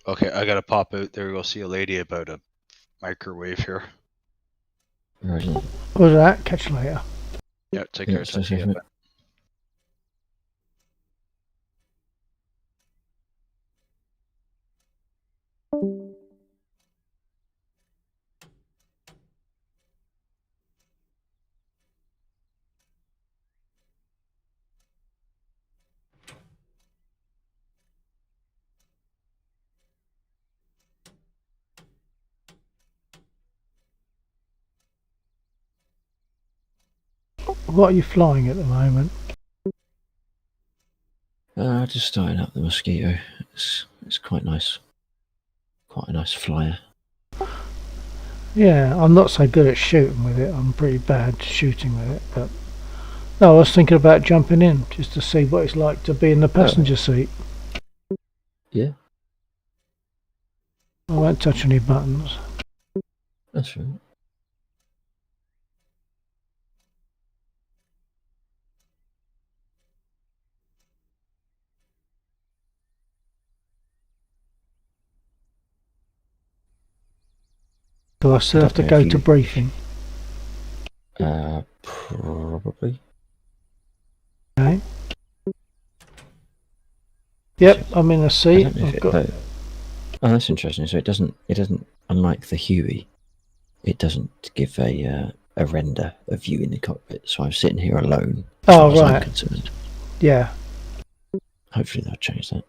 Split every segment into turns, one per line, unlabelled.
Okay, I gotta pop out there. Go see a lady about a microwave here.
Right.
What was that? Catch you later.
Yeah, take
Yeah,
care.
so
See you.
safe,
What are you flying at the moment?
just starting up the Mosquito. It's quite nice. Quite a nice flyer.
Yeah, I'm not so good at shooting with it. I'm pretty bad shooting with it. But no, I was thinking about jumping in just to see what it's like to be in the passenger seat.
Yeah,
I won't touch any buttons.
that's right.
Do I still have to go to briefing?
Probably.
Okay. Yep, I'm in the seat.
Oh, that's interesting. So it doesn't, unlike the Huey, it doesn't give a render of you in the cockpit. So I'm sitting here alone. As far as I'm concerned.
Yeah.
Hopefully they'll change that.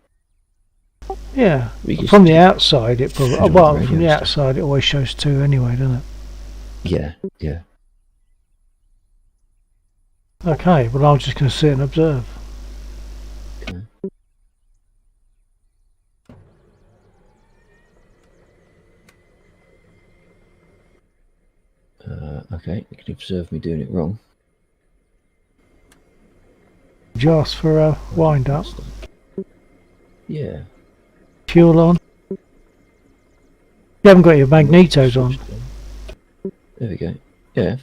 Yeah. From the outside, it probably. Well, from the outside, it always shows 2 anyway, doesn't it?
Yeah. Yeah.
Okay. Well, I'm just going to sit and observe.
Okay. Okay, you can observe me doing it wrong.
Did you ask for a wind up?
Yeah.
Fuel on? You haven't got your magnetos on.
There we go. Yeah.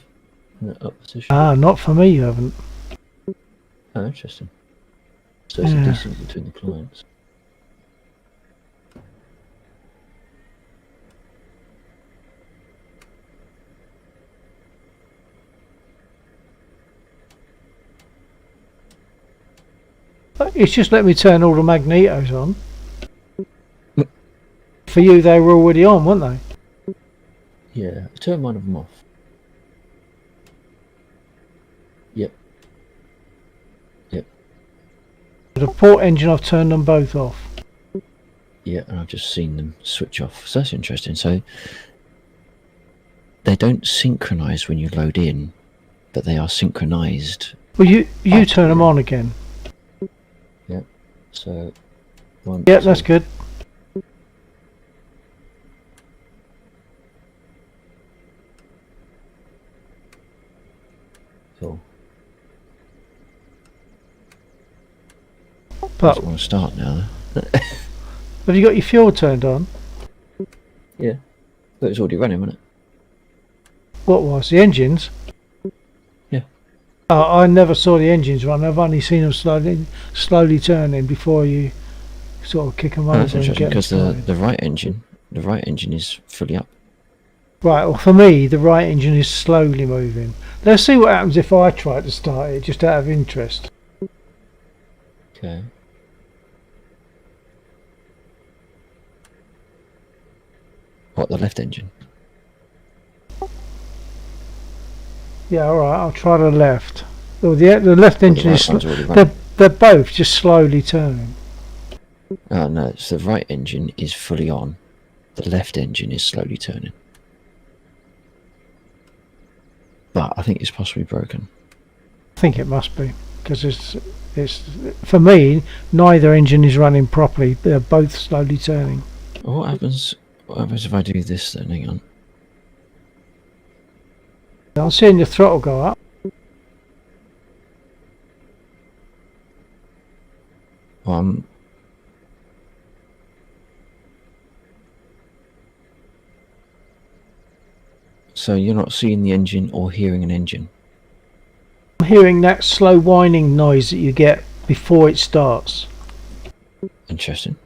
Up position.
Ah, not for me, you haven't.
Oh, interesting. So it's a decent between the clients.
It's just let me turn all the magnetos on. For you, they were already on, weren't they?
Yeah, turn one of them off. Yep. Yep.
The port engine, I've turned them both off.
Yeah, and I've just seen them switch off. So that's interesting. So they don't synchronise when you load in, but they are synchronised.
Well, you turn them on again.
Yep. So one.
Yep, that's good.
Cool.
But
I want to start now.
Have you got your fuel turned on?
Yeah. But it's already running, wasn't it?
What was the engines?
Yeah.
I never saw the engines run. I've only seen them slowly turning before you sort of kick them over.
That's interesting because the right engine is fully up.
Right. Well, for me, the right engine is slowly moving. Let's see what happens if I try to start it, just out of interest.
Okay. What, the left engine?
Yeah, all right. I'll try the left. Oh, the left engine is. They're both just slowly turning.
Oh no, so the right engine is fully on. The left engine is slowly turning. But I think it's possibly broken.
I think it must be because it's for me. Neither engine is running properly. They're both slowly turning.
What happens if I do this then? Hang on.
I'm seeing the throttle go up.
So you're not seeing the engine or hearing an engine?
I'm hearing that slow whining noise that you get before it starts.
Interesting.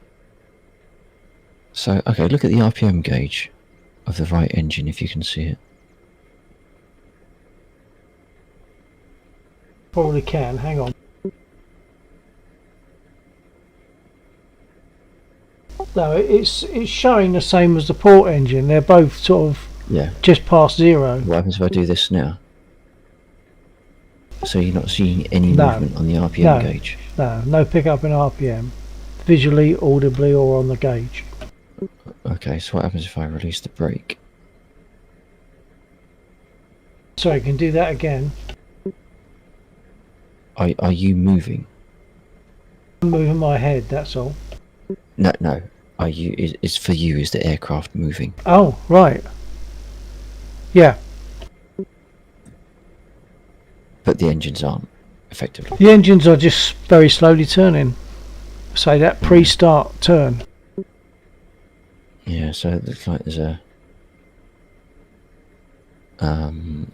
So, okay, look at the RPM gauge of the right engine if you can see it.
Probably can. Hang on. No, it's showing the same as the port engine. They're both sort of just past 0.
What happens if I do this now? So you're not seeing any
No.
movement on the RPM gauge?
No pickup in RPM. Visually, audibly, or on the gauge.
Okay, so what happens if I release the brake?
Sorry, can do that again.
Are you moving?
I'm moving my head, that's all.
No. Are you? Is for you? Is the aircraft moving?
Oh, right. Yeah.
But the engines aren't, effectively.
The engines are just very slowly turning. Say that pre-start turn.
Yeah, so it looks like there's a. I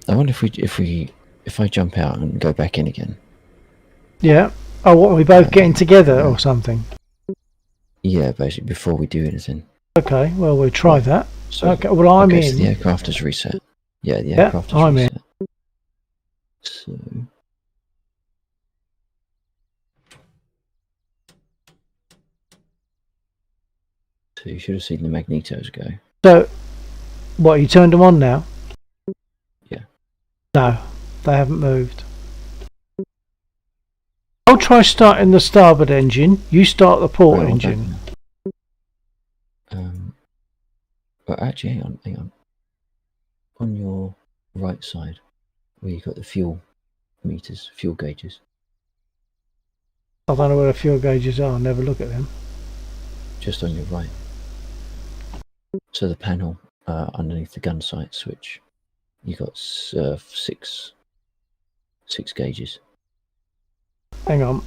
wonder if I jump out and go back in again.
Yeah. Oh, what, are we both getting together or something?
Yeah, basically before we do anything.
Okay, well we'll try that.
So,
okay, well I'm in.
So the aircraft is reset. Yeah, the aircraft is
I'm
reset.
in.
So. So you should have seen the magnetos go.
So, what, you turned them on now?
Yeah.
No, they haven't moved. I'll try starting the starboard engine. You start the port engine.
But actually, hang on. On your right side, where you've got the fuel meters, fuel gauges.
I don't know where the fuel gauges are. I'll never look at them.
Just on your right. So the panel underneath the gun sight switch, you got six gauges.
Hang on.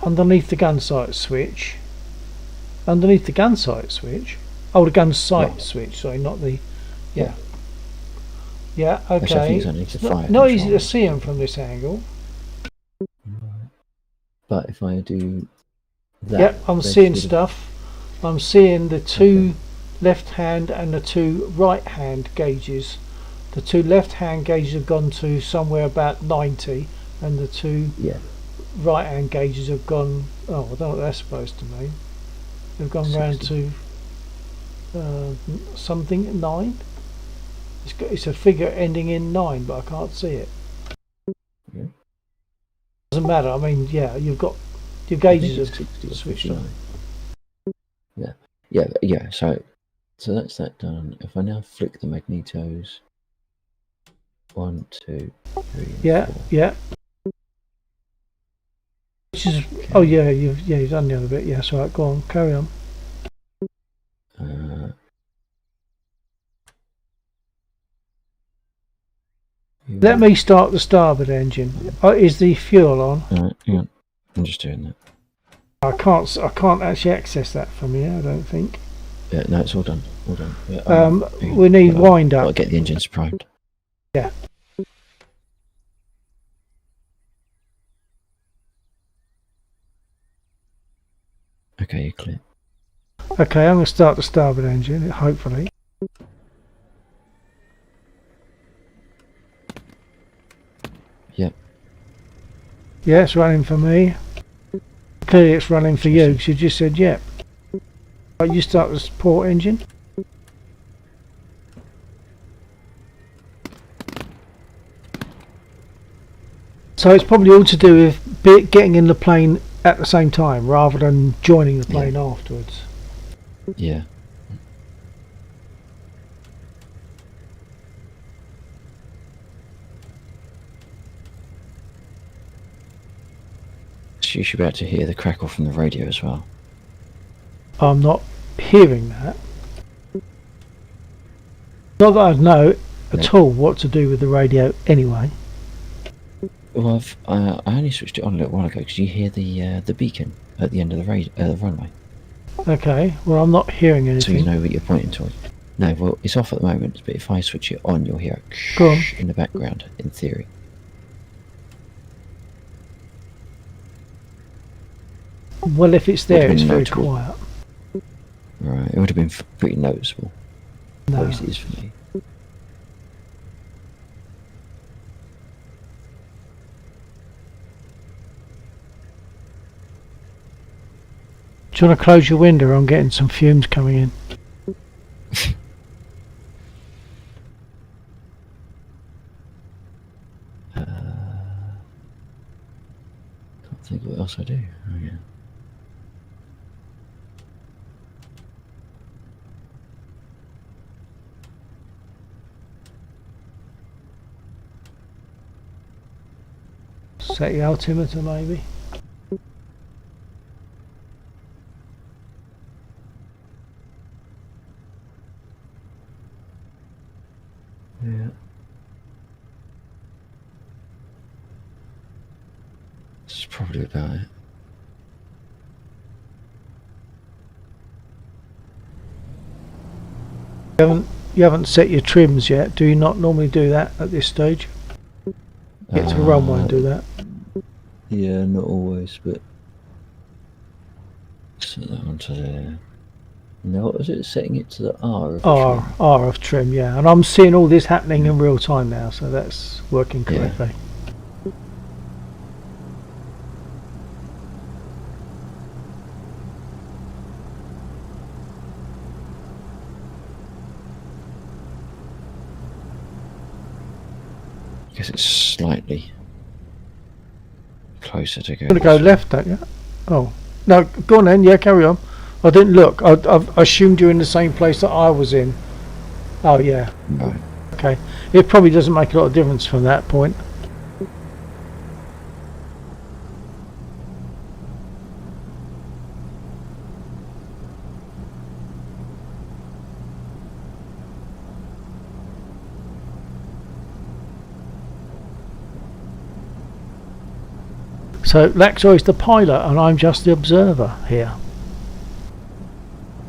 Underneath the gun sight switch. Underneath the gun sight switch. Oh, the gun sight switch. Sorry, not the. Yeah. Yeah. Okay.
Which I think is underneath the fire
not
control.
easy to see them from this angle.
But if I do that,
yep, I'm seeing stuff. I'm seeing the two left hand and the two right hand gauges. The two left hand gauges have gone to somewhere about 90, and the two right hand gauges have gone. Oh, I don't know what that's supposed to mean. They've gone 60. Round to something 9. It's a figure ending in 9, but I can't see it.
Yeah.
Doesn't matter. I mean, yeah, you've got your gauges have switched on.
Yeah. So that's that done. If I now flick the magnetos, 1, 2, 3.
Yeah,
4.
yeah. Which is oh yeah, you've done the other bit. Yeah, so right, go on, carry on. Let me start the starboard engine. Is the fuel on?
Yeah, I'm just doing that.
I can't actually access that from here. I don't think.
Yeah, no, it's all done. All done. Yeah,
we need wind up.
I'll get the engines primed.
Yeah.
Okay, you're clear.
Okay, I'm going to start the starboard engine, hopefully.
Yep.
Yeah, it's running for me. Clearly it's running for you, because you just said yep. Right, you start the port engine. So it's probably all to do with getting in the plane at the same time, rather than joining the plane afterwards.
Yeah. So you should be able to hear the crackle from the radio as well.
I'm not hearing that. Not that I'd know at all what to do with the radio anyway.
Well, I only switched it on a little while ago because you hear the beacon at the end of the runway.
Okay, well I'm not hearing anything.
So you know what you're pointing towards. No, well it's off at the moment, but if I switch it on, you'll hear it in the background, in theory.
Well, if it's there, it's very quiet.
Right, it would have been pretty noticeable.
No.
At least it is for me.
Do you want to close your window? I'm getting some fumes coming in.
Can't think what else I do. Oh yeah.
Set the altimeter maybe.
Yeah. This is probably about it.
You haven't set your trims yet. Do you not normally do that at this stage? Get to the runway and do that.
Yeah, not always, but set that onto there. No, what was it? Setting it to the R of trim.
R of trim, yeah. And I'm seeing all this happening in real time now, so that's working correctly.
I guess it's slightly closer to go.
You want to go left, don't you? Oh. No, go on then, yeah, carry on. I didn't look. I assumed you're in the same place that I was in. Oh, yeah.
Right.
Okay. It probably doesn't make a lot of difference from that point. So Laxo is the pilot and I'm just the observer here.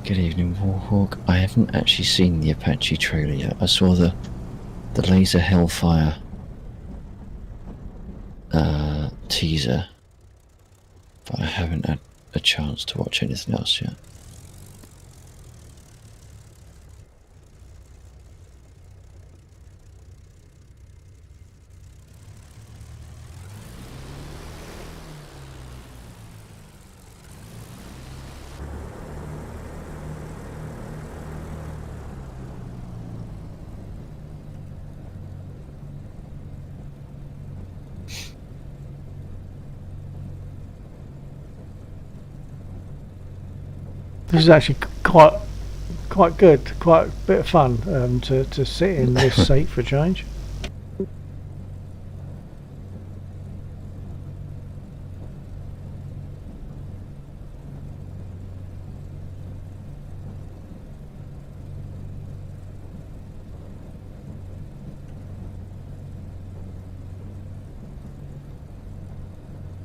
Good evening, Warhawk. I haven't actually seen the Apache trailer yet. I saw the Laser Hellfire teaser, but I haven't had a chance to watch anything else yet.
This is actually quite good, quite a bit of fun to sit in this seat for a change.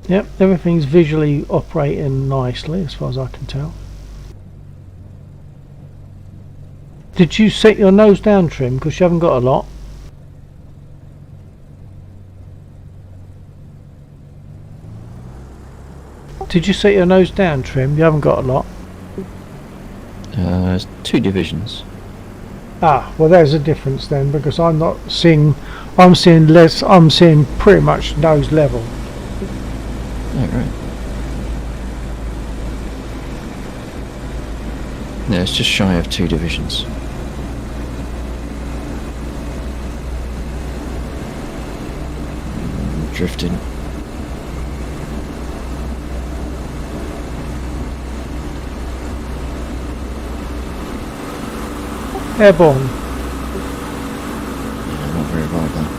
Yep, everything's visually operating nicely as far as I can tell. Did you set your nose down trim? Because you haven't got a lot. Did you set your nose down trim? You haven't got a lot.
There's 2 divisions.
Ah, well there's a difference then, because I'm not seeing, I'm seeing less, I'm seeing pretty much nose level.
Oh, right. No, it's just shy of 2 divisions. Drifting.
Airborne.
Yeah, not very well done.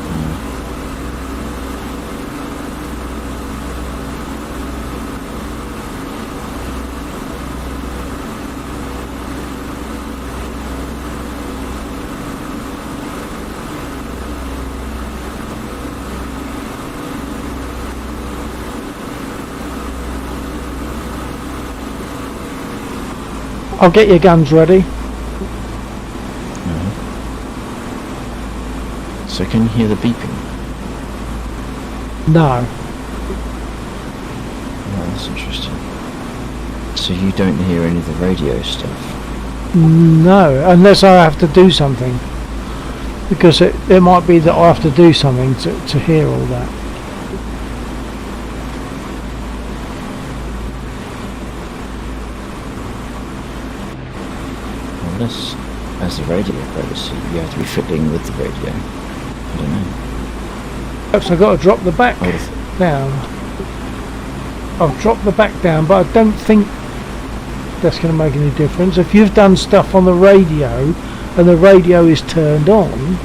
I'll get your guns ready.
So can you hear the beeping?
No.
Oh, that's interesting. So you don't hear any of the radio stuff?
No, unless I have to do something. Because it might be that I have to do something to hear all that.
Unless, as the radio goes, you have to be fiddling with the radio. I don't know.
Perhaps I've got to drop the back down. I've dropped the back down, but I don't think that's going to make any difference. If you've done stuff on the radio and the radio is turned on,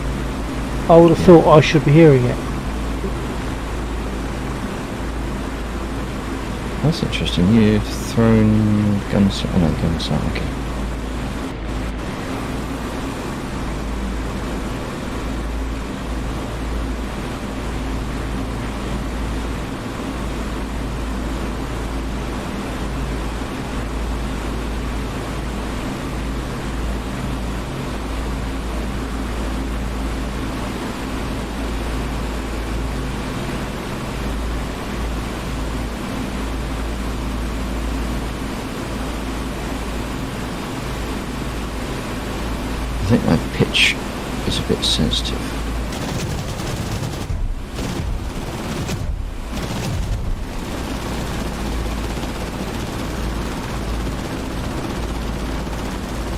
I would have thought I should be hearing it.
That's interesting. You've thrown guns. Oh no, guns. Oh, okay. I think my pitch is a bit sensitive.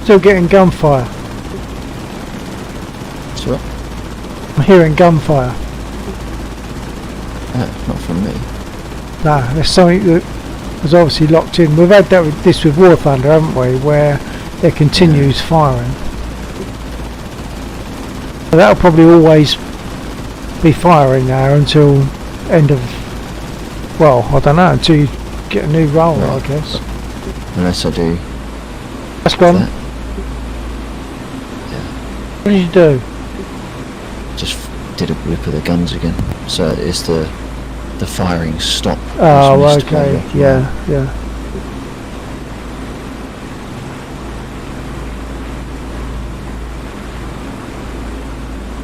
Still getting gunfire.
So,
I'm hearing gunfire.
not from me.
No, there's something that was obviously locked in. We've had that with this with War Thunder, haven't we? Where it continues firing. So that'll probably always be firing now until end of, well, I don't know, until you get a new roll,
Right.
I guess.
Unless I do
That's gone.
that.
What did you do?
Just did a blip of the guns again. So it's the firing stop.
Oh,
Just missed
okay.
way off.
Yeah.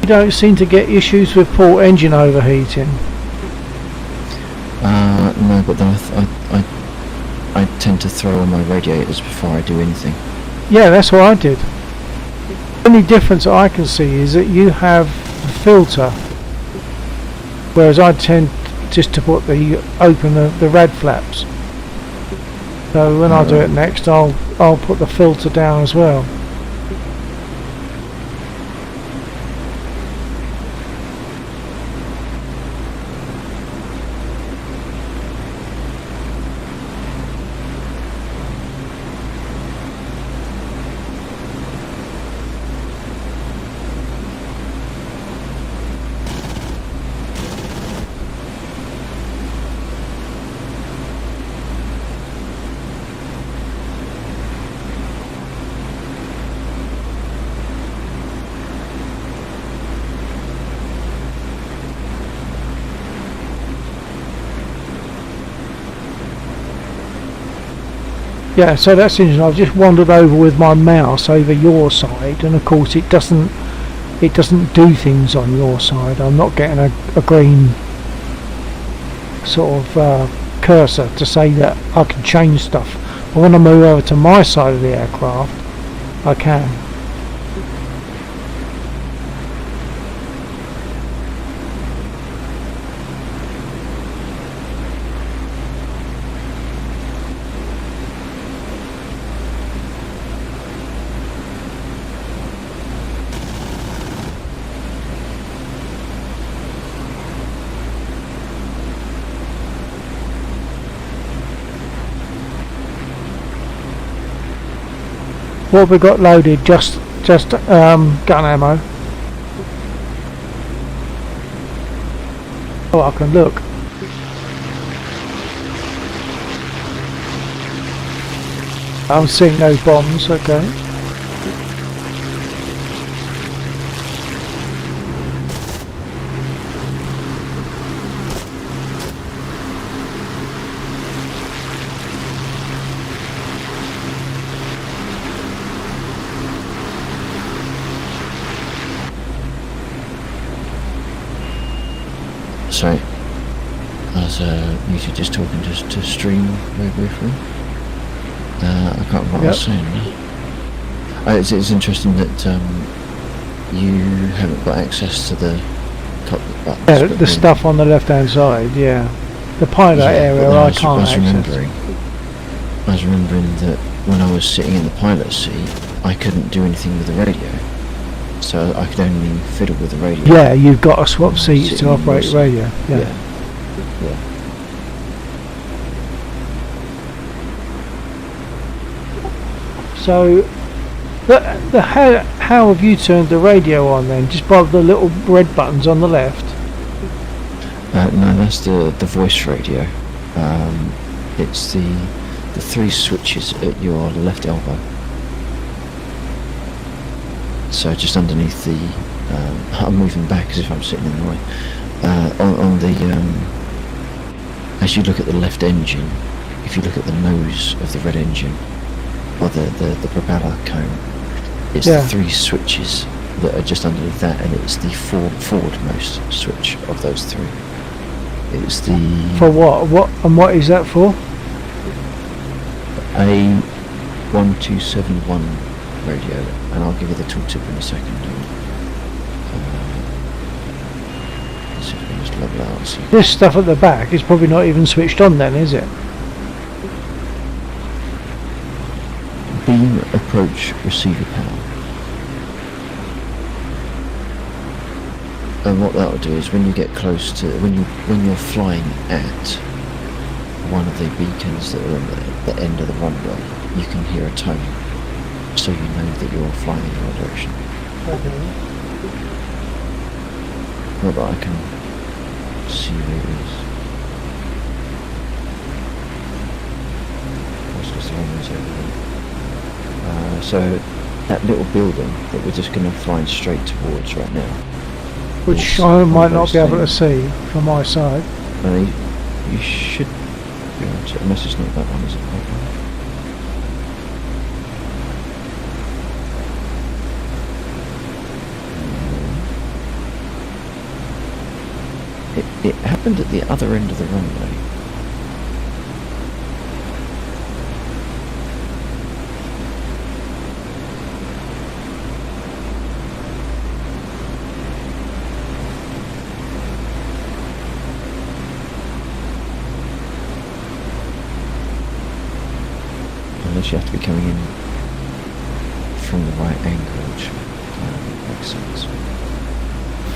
You don't seem to get issues with port engine overheating.
No, but then I tend to throw on my radiators before I do anything.
Yeah, that's what I did. The only difference I can see is that you have a filter, whereas I tend just to put open the rad flaps. So when I do it next, I'll put the filter down as well. Yeah, so that's interesting. I've just wandered over with my mouse over your side, and of course it doesn't do things on your side. I'm not getting a green sort of cursor to say that I can change stuff. But when I move over to my side of the aircraft, I can. What have we got loaded? Just gun ammo. Oh, I can look. I'm seeing no bombs. Okay.
Sorry, I was muted just talking to Stream very briefly. I can't remember what I was saying now. It's interesting that you haven't got access to the cockpit buttons.
Yeah,
but
the stuff on the left-hand side. Yeah, the pilot
yeah,
area
but then
I can't access.
I was remembering that when I was sitting in the pilot seat, I couldn't do anything with the radio, so I could only fiddle with the radio.
Yeah, you've got to swap seats
Sitting
to
in
operate
your
the radio. Yeah.
Yeah.
So, how have you turned the radio on then? Just by the little red buttons on the left?
No, that's the voice radio. It's the 3 switches at your left elbow. So just underneath the, I'm moving back as if I'm sitting in the way. On the, as you look at the left engine, if you look at the nose of the red engine, or the propeller cone, it's the 3 switches that are just underneath that, and it's the forwardmost switch of those 3. It's the...
For what? What is that for?
A 1271 radio, and I'll give you the tooltip in a second. Let's see if I can just level out. See.
This stuff at the back is probably not even switched on then, is it?
Beam approach receiver power. And what that will do is when you get close to when you're flying at one of the beacons that are at the end of the runway, you can hear a tone, so you know that you're flying in the right direction.
Okay.
Not that I can see where it is. That's just the runway's over there. So that little building that we're just going to fly straight towards right now,
Which I might not be able to see from my side.
you should be able to, unless it's not that one, is it? It happened at the other end of the runway. Unless you have to be coming in from the right angle, which makes sense.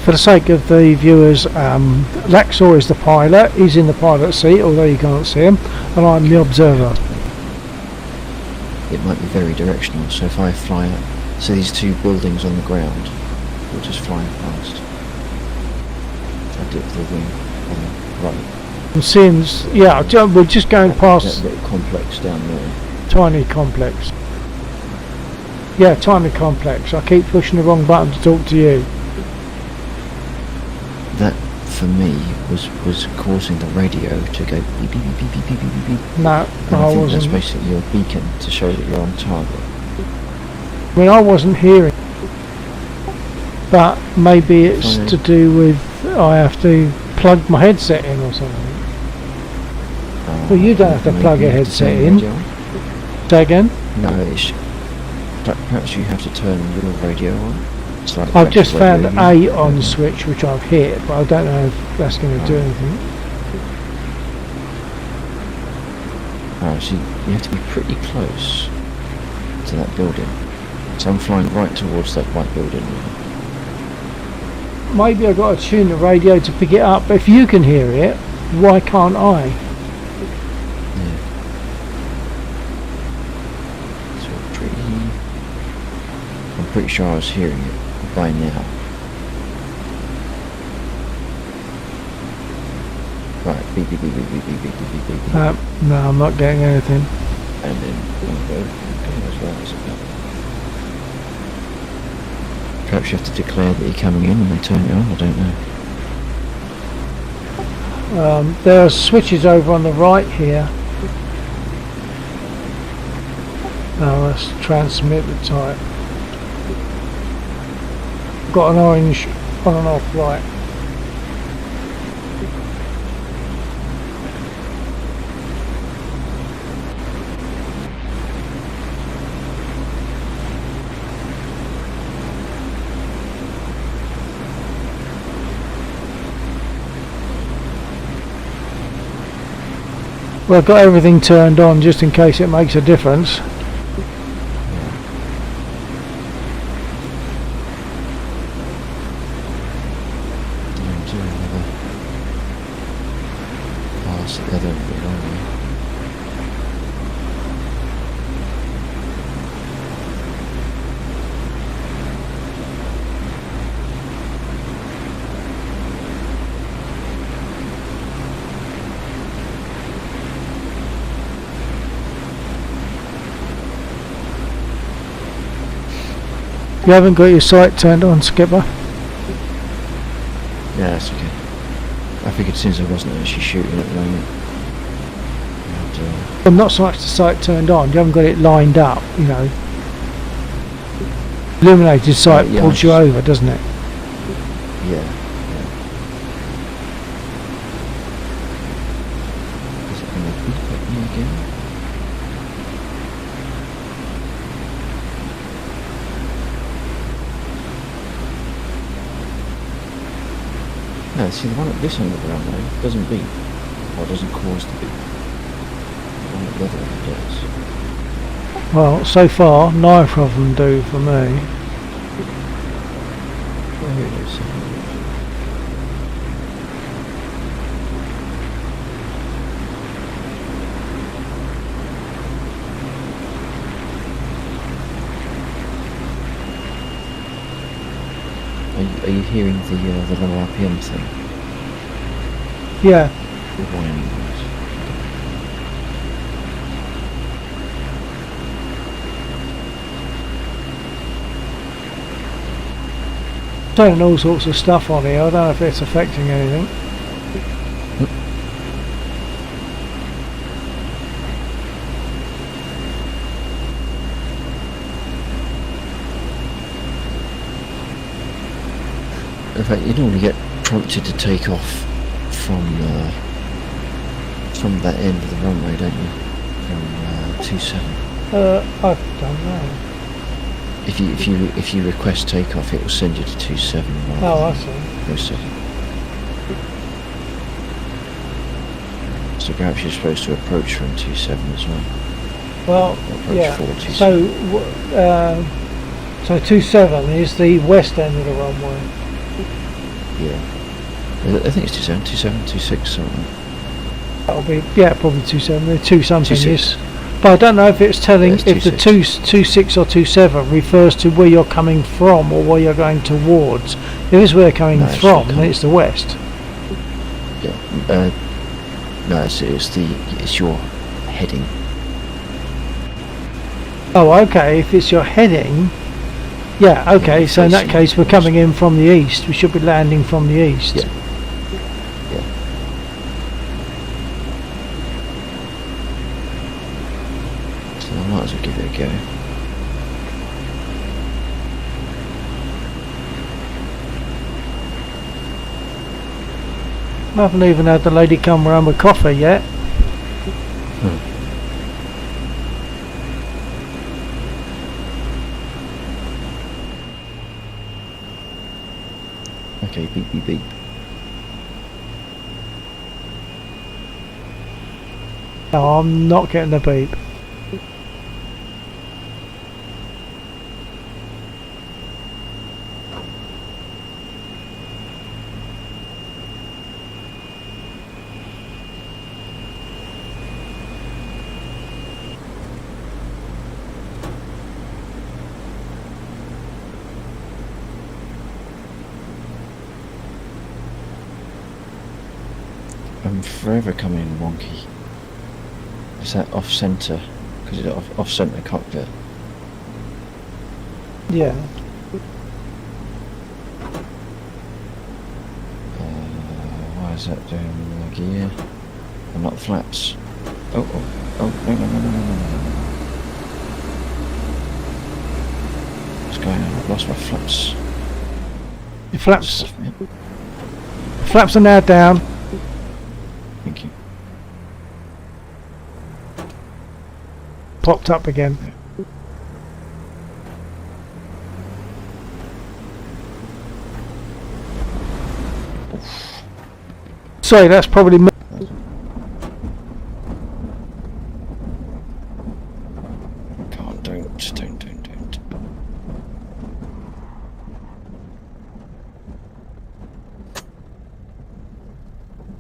For the sake of the viewers, Laxor is the pilot. He's in the pilot seat, although you can't see him, and I'm the observer.
It might be very directional, so if I fly up, so these 2 buildings on the ground, we're just flying past. I dip the wing on the right.
I'm seeing, we're just going past
that little complex down there.
tiny complex. Yeah, tiny complex. I keep pushing the wrong button to talk to you.
That, for me, was causing the radio to go beep beep beep beep beep beep beep beep.
No,
And I think
wasn't.
that's basically your beacon to show that you're on target.
When I wasn't hearing, but maybe it's
Fine.
to do with I have to plug my headset in or something. Well, you don't have to
Maybe
plug
you
a
have to
headset
turn the
in.
radio on.
Say again.
No, perhaps you have to turn your radio on. It's like
I've just
radio
found
you-
A on switch, which I've hit, but I don't know if that's going to do anything.
So you have to be pretty close to that building. So I'm flying right towards that white building.
Maybe I've got to tune the radio to pick it up, but if you can hear it, why can't I?
Yeah. So I'm pretty sure I was hearing it by now. Right, beep beep beep beep beep beep beep beep beep beep.
No, I'm not getting anything.
And then okay, as well as about. Perhaps you have to declare that you're coming in and then turn it on, I don't know.
There are switches over on the right here. Now let's transmit the type. Got an orange on and off light. Well, I've got everything turned on just in case it makes a difference.
Pass the other bit, aren't we?
You haven't got your sight turned on, Skipper?
Yeah, that's okay. I figured since I wasn't actually shooting at the moment. And,
Well, not so much the sight turned on, you haven't got it lined up, you know. Illuminated sight
yeah,
pulls you over, doesn't it?
yeah. Is it going to beep at me again? No, see the one at this end of the runway doesn't beep, or doesn't cause the beep. The one at the other end does.
Well, so far, neither of them do for me.
Oh, here it is. Are you hearing the low RPM thing?
Yeah.
The whining noise?
Saying all sorts of stuff on here, I don't know if it's affecting anything.
In fact, you normally get prompted to take off from that end of the runway, don't you? From 27.
I don't know.
If you request takeoff, it will send you to 27.
Oh, I see.
07. So perhaps you're supposed to approach from 27 as well.
Well,
Approach
yeah.
427.
So 27 is the west end of the runway.
Yeah. I think it's 27, 26, something.
That'll be, yeah, probably 27. They're 2 something
26.
is. But I don't know if it's telling
Yeah, it's
if the 26 or 27 refers to where you're coming from or where you're going towards. If it's where you're coming
No, it's
from,
where
then it's the west.
Yeah. No, it's your heading.
Oh, okay. If it's your heading, yeah, okay.
Yeah,
So in that
facing
case, we're
west.
coming in from the east. We should be landing from the east.
Yeah. So I might as well give it a go.
I haven't even had the lady come round with coffee yet.
Okay, beep beep beep.
No, I'm not getting the beep.
I'm forever coming in wonky. Is that off centre? Because it's off centre cockpit.
Yeah.
Why is that doing the gear? And not the flaps. Oh, no. What's going on? I've lost my flaps.
Your flaps,
Stuff me up.
flaps are now down.
Thank you.
Popped up again. Sorry, that's probably me.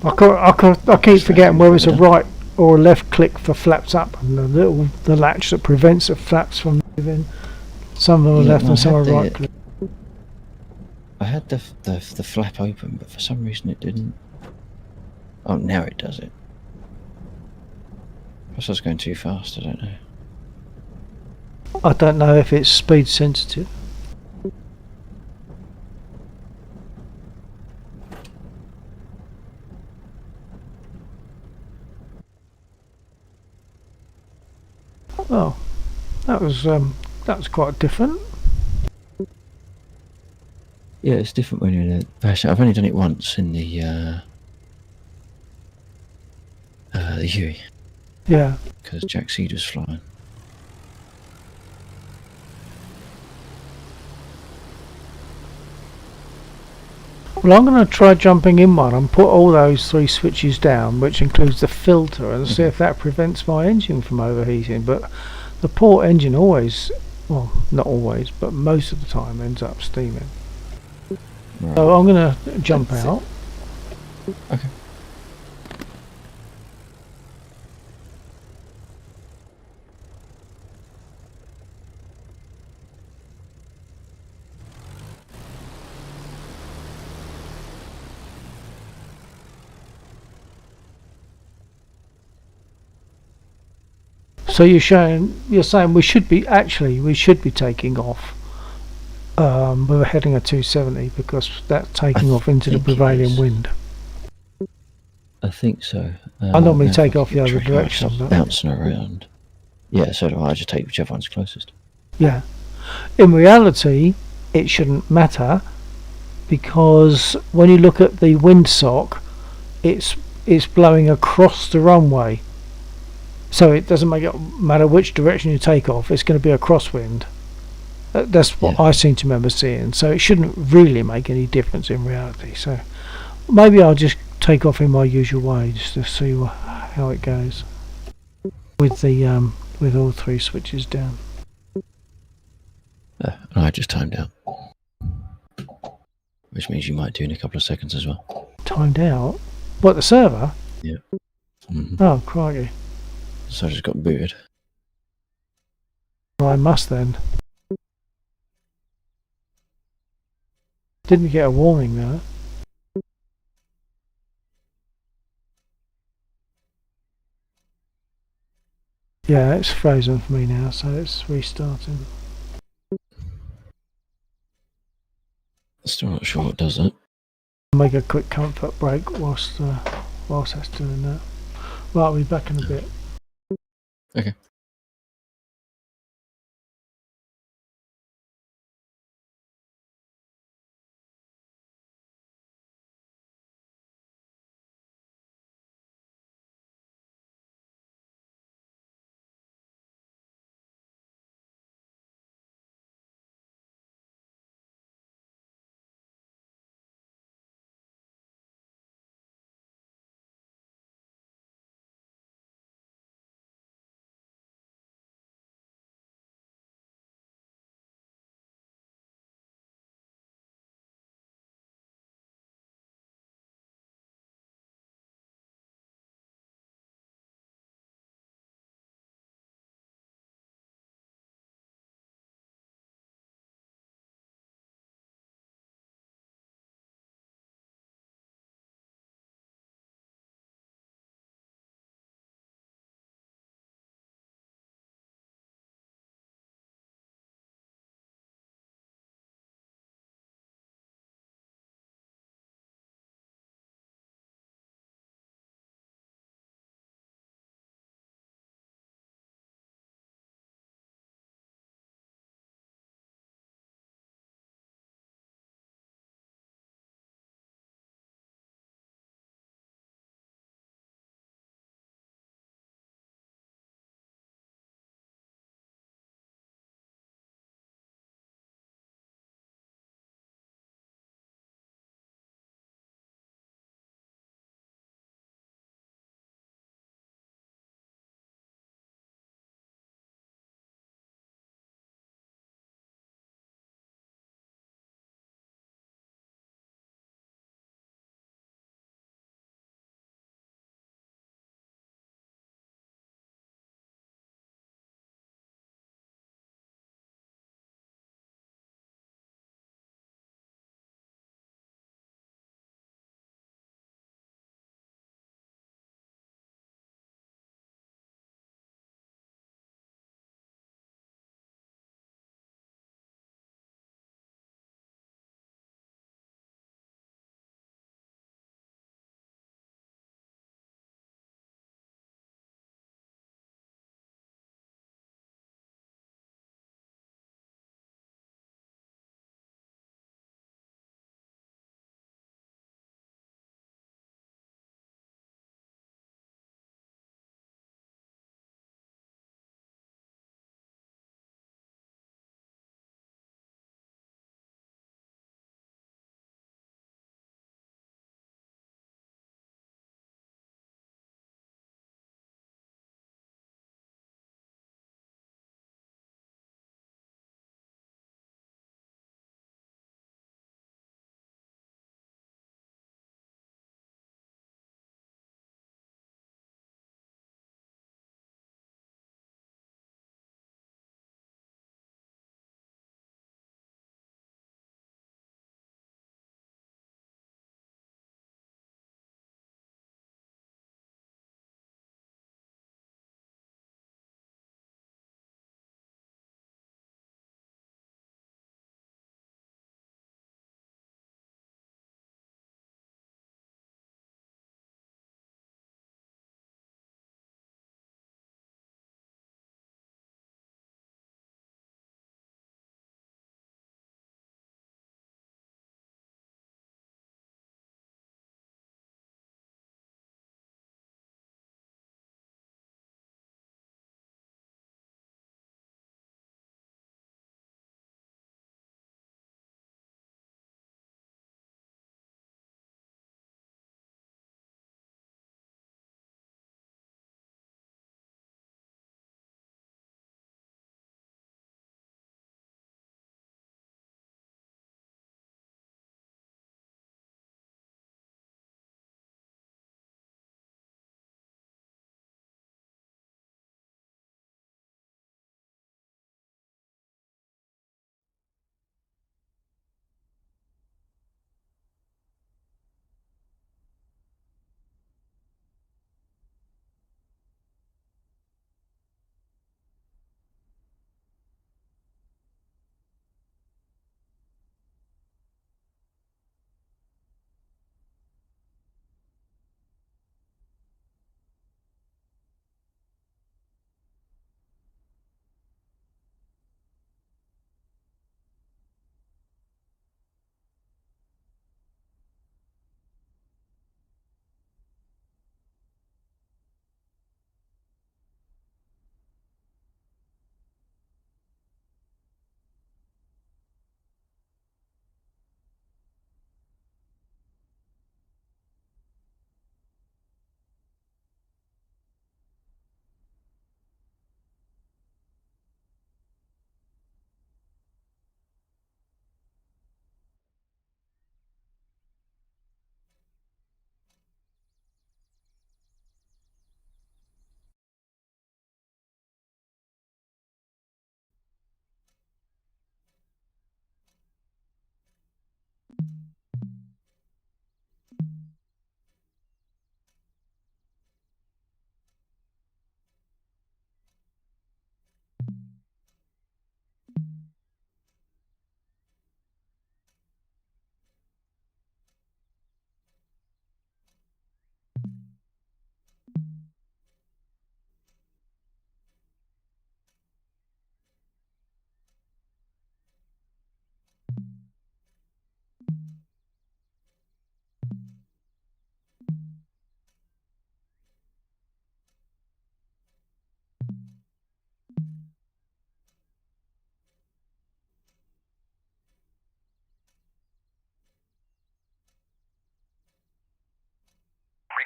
I keep
Just
forgetting whether it's a
over
right or a left click for flaps up and the latch that prevents the flaps from moving. Some are
Yeah,
left
no,
and some are right click.
I had the flap open, but for some reason it didn't. Oh, now it does it. Perhaps I was going too fast. I don't know.
I don't know if it's speed sensitive. Oh, that was quite different.
Yeah, it's different when you're in a version. I've only done it once in the Huey
Yeah.
because Jack Seed was flying.
Well, I'm going to try jumping in one and put all those 3 switches down, which includes the filter, and see if that prevents my engine from overheating. But the port engine always, well, not always, but most of the time ends up steaming.
Right.
So I'm going to jump out.
Okay.
So you're saying we should be taking off. We were heading at 270 because that's taking off into the
think it
prevailing
is.
wind.
I think so.
I normally
now if
take
I
off
keep
the other
track, I
direction.
stop
But
bouncing around. Yeah, so do I. I just take whichever one's closest.
yeah, in reality, it shouldn't matter because when you look at the windsock, it's blowing across the runway, so it doesn't matter which direction you take off. It's going to be a crosswind. That's what I seem to remember seeing. So it shouldn't really make any difference in reality. So maybe I'll just take off in my usual way just to see how it goes with the with all 3 switches down.
I just timed out, which means you might do in a couple of seconds as well.
Timed out? What, the server?
Yeah.
Oh, crikey.
So I just got booted.
Well, I must then. Didn't get a warning though. Yeah, it's frozen for me now, so it's restarting.
Still not sure what does that.
I'll make a quick comfort break whilst that's doing that. Right, I'll be back in a bit.
Okay.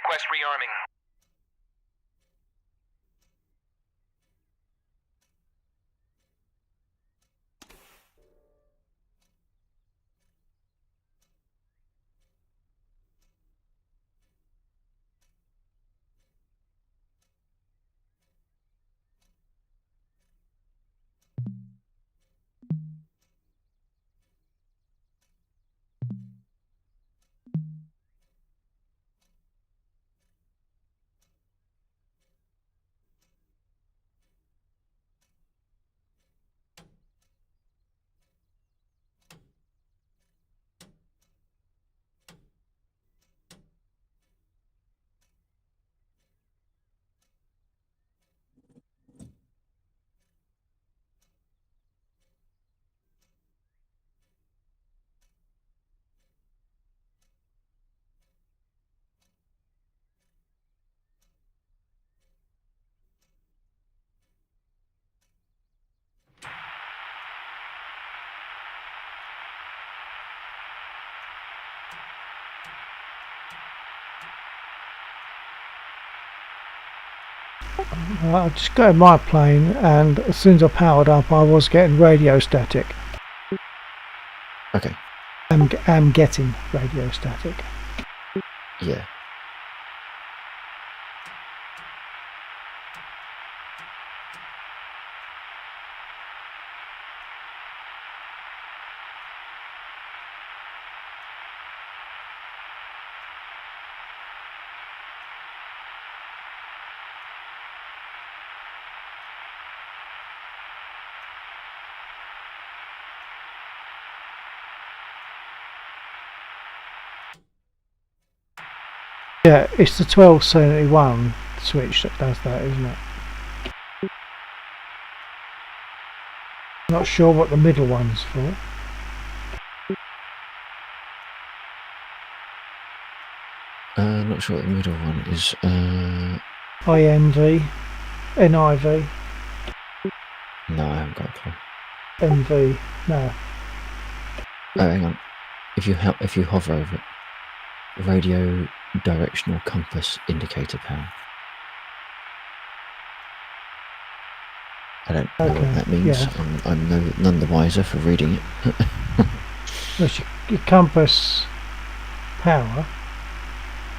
Request rearming.
I just got in my plane, and as soon as I powered up, I was getting radio static.
Okay.
I'm getting radio static.
Yeah.
Yeah, it's the 1271 switch that does that, isn't it? Not sure what the middle one's for.
Not sure what the middle one is.
INV, NIV,
No, I haven't got a clue.
NV. No.
Oh, hang on. If you hover over it, radio directional compass indicator power. I don't know
Okay,
what that means.
yeah.
I'm none the wiser for reading it.
That's your compass power,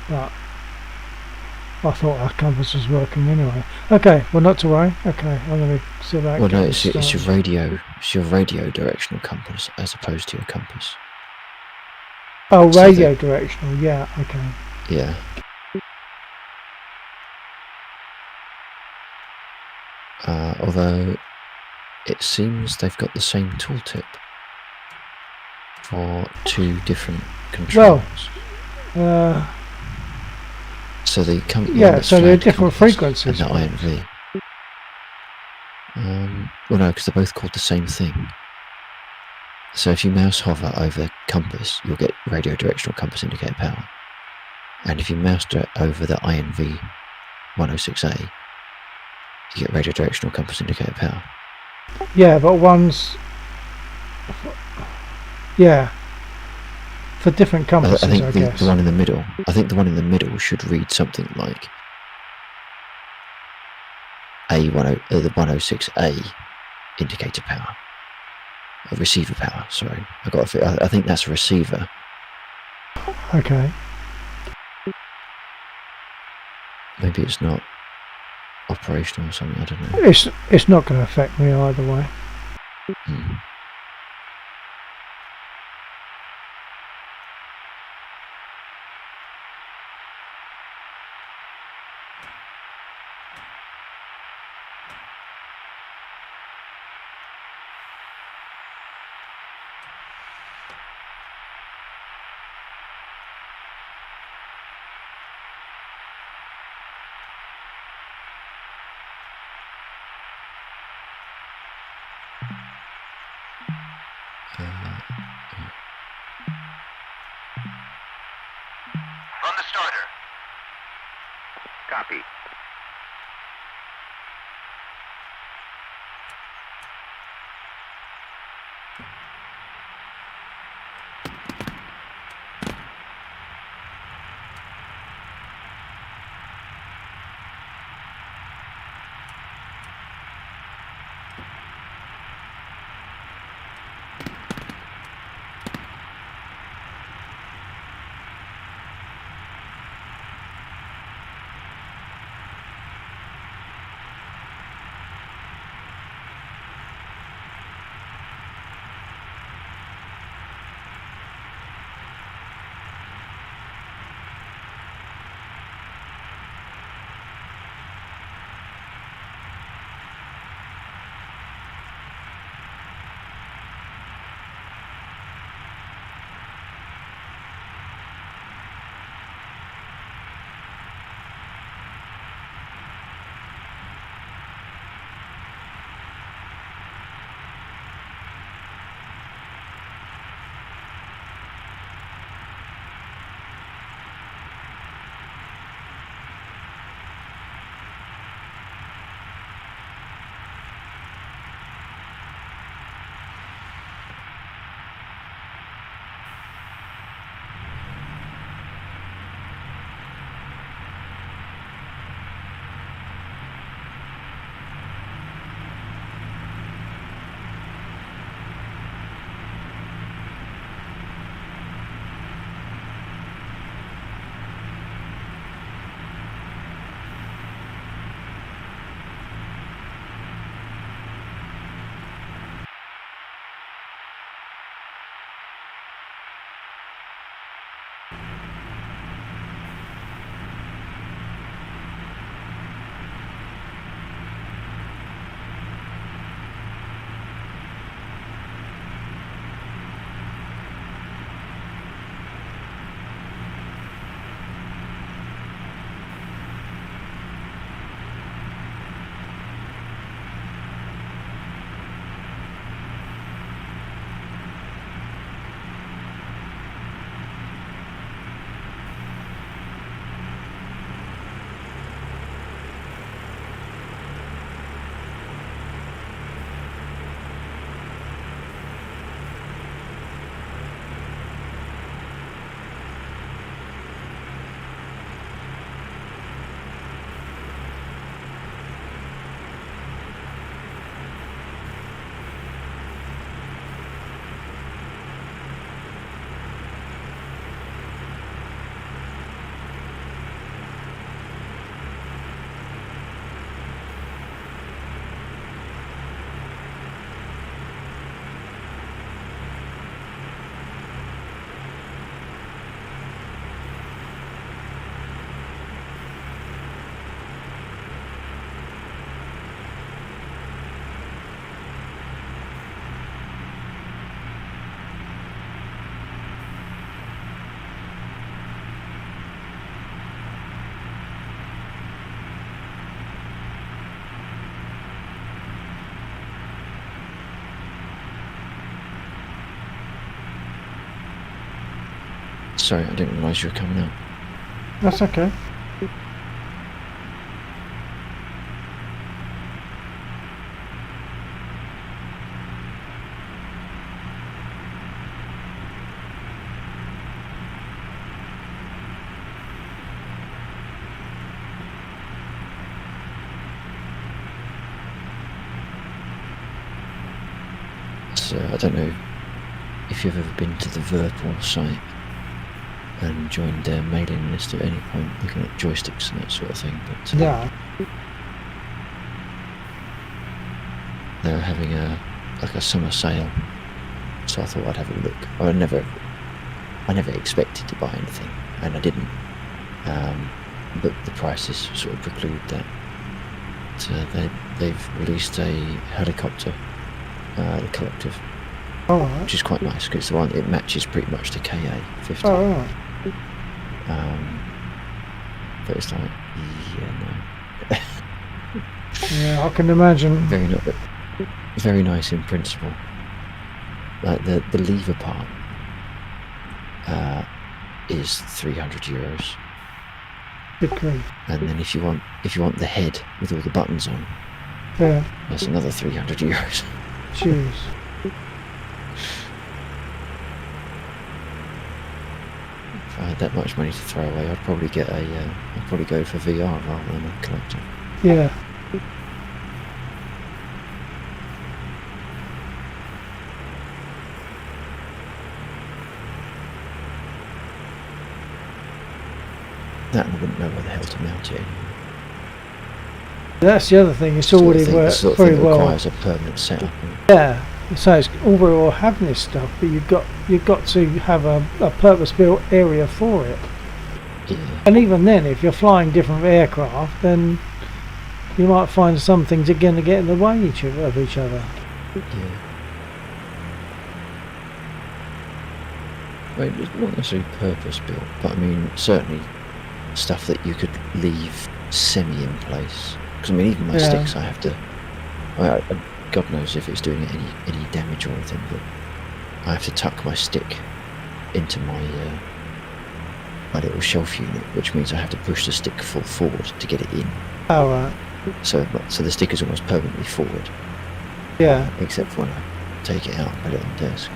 but I thought our compass was working anyway. Okay, well, not to worry. Okay, I'm going to see about.
Well, no, it's your radio. It's your radio directional compass as opposed to your compass.
Oh,
So
radio directional. Yeah. Okay.
Yeah. Although it seems they've got the same tooltip for two different controls.
Well,
so the
yeah, so they're different frequencies.
And the INV. Well, no, because they're both called the same thing. So if you mouse hover over compass, you'll get radio directional compass indicator power. And if you mouse over the INV 106A, you get radio directional compass indicator power.
Yeah, but one's... Yeah. For different compasses,
I think
I guess.
the one in the middle. I think the one in the middle should read something like the 106A indicator power, receiver power. Sorry, I think that's a receiver.
Okay.
Maybe it's not operational or something. I don't know.
It's not going to affect me either way.
Hmm.
On the starter. Copy.
Sorry, I didn't realise you were coming out.
That's okay.
I don't know if you've ever been to the Virtual site and joined their mailing list at any point, looking at joysticks and that sort of thing. But
Yeah.
they're having a summer sale, so I thought I'd have a look. I never expected to buy anything, and I didn't. But the prices sort of preclude that. So they've released a helicopter, the Collective,
All right.
which is quite nice because it matches pretty much the KA-50.
All right.
But it's like, yeah, no.
Yeah, I can imagine.
Very nice in principle. Like the lever part is €300,
Good grief.
and then if you want the head with all the buttons on,
Yeah.
that's another €300.
Jeez.
If I had that much money to throw away, I'd probably get I'd probably go for VR rather than a collector.
Yeah.
That and I wouldn't know where the hell to mount it anyway.
That's the other thing. It's already worked very
It
well.
requires a permanent setup.
Yeah. So it's all very well having this stuff, but you've got to have a purpose-built area for it.
Yeah.
And even then, if you're flying different aircraft, then you might find some things are going to get in the way of each other.
Yeah. Well, it's not necessarily purpose-built, but I mean, certainly stuff that you could leave semi in place. Because I mean, even my sticks, I have to. God knows if it's doing any damage or anything, but I have to tuck my stick into my little shelf unit, which means I have to push the stick full forward to get it in.
Oh, right.
So the stick is almost permanently forward.
Yeah.
Except for when I take it out and put it on the desk.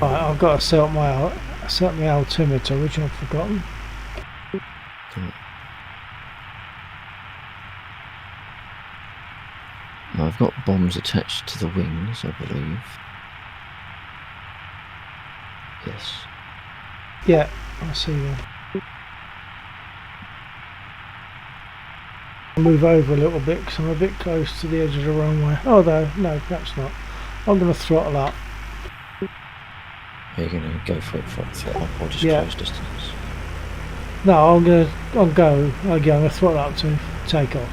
Right, I've got to set my altimeter, which I've forgotten.
Now, I've got bombs attached to the wings, I believe. Yes.
Yeah, I see them. I'll move over a little bit because I'm a bit close to the edge of the runway. Although, no, perhaps not. I'm going to throttle up.
Are you going to go for it for throttle or just close distance?
No, I'll go. I'm going to throttle up to take off.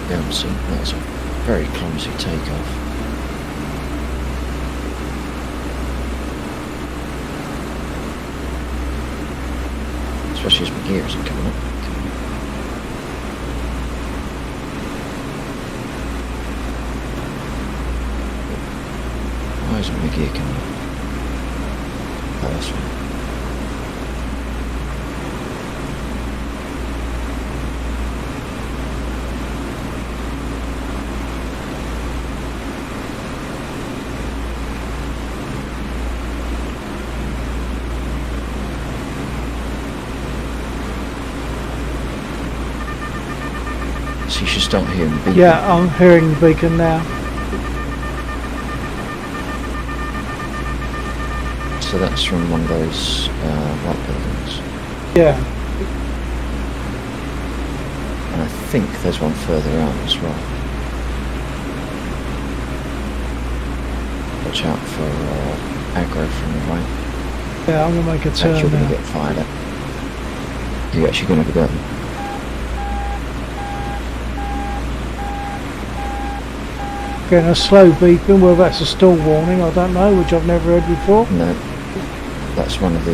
Bouncing. That's a very clumsy takeoff. Especially as my gear isn't coming up. Why isn't my gear coming up? Oh, that's right. So you should start hearing the beacon.
Yeah, I'm hearing the beacon now.
So that's from one of those white buildings.
Yeah.
And I think there's one further out as well. watch out for aggro from the right.
Yeah, I'm going to make a turn
You're going
now.
to get fired at. You're actually going to have a go.
Getting a slow beeping, well that's a stall warning, I don't know, which I've never heard before.
No, that's one of the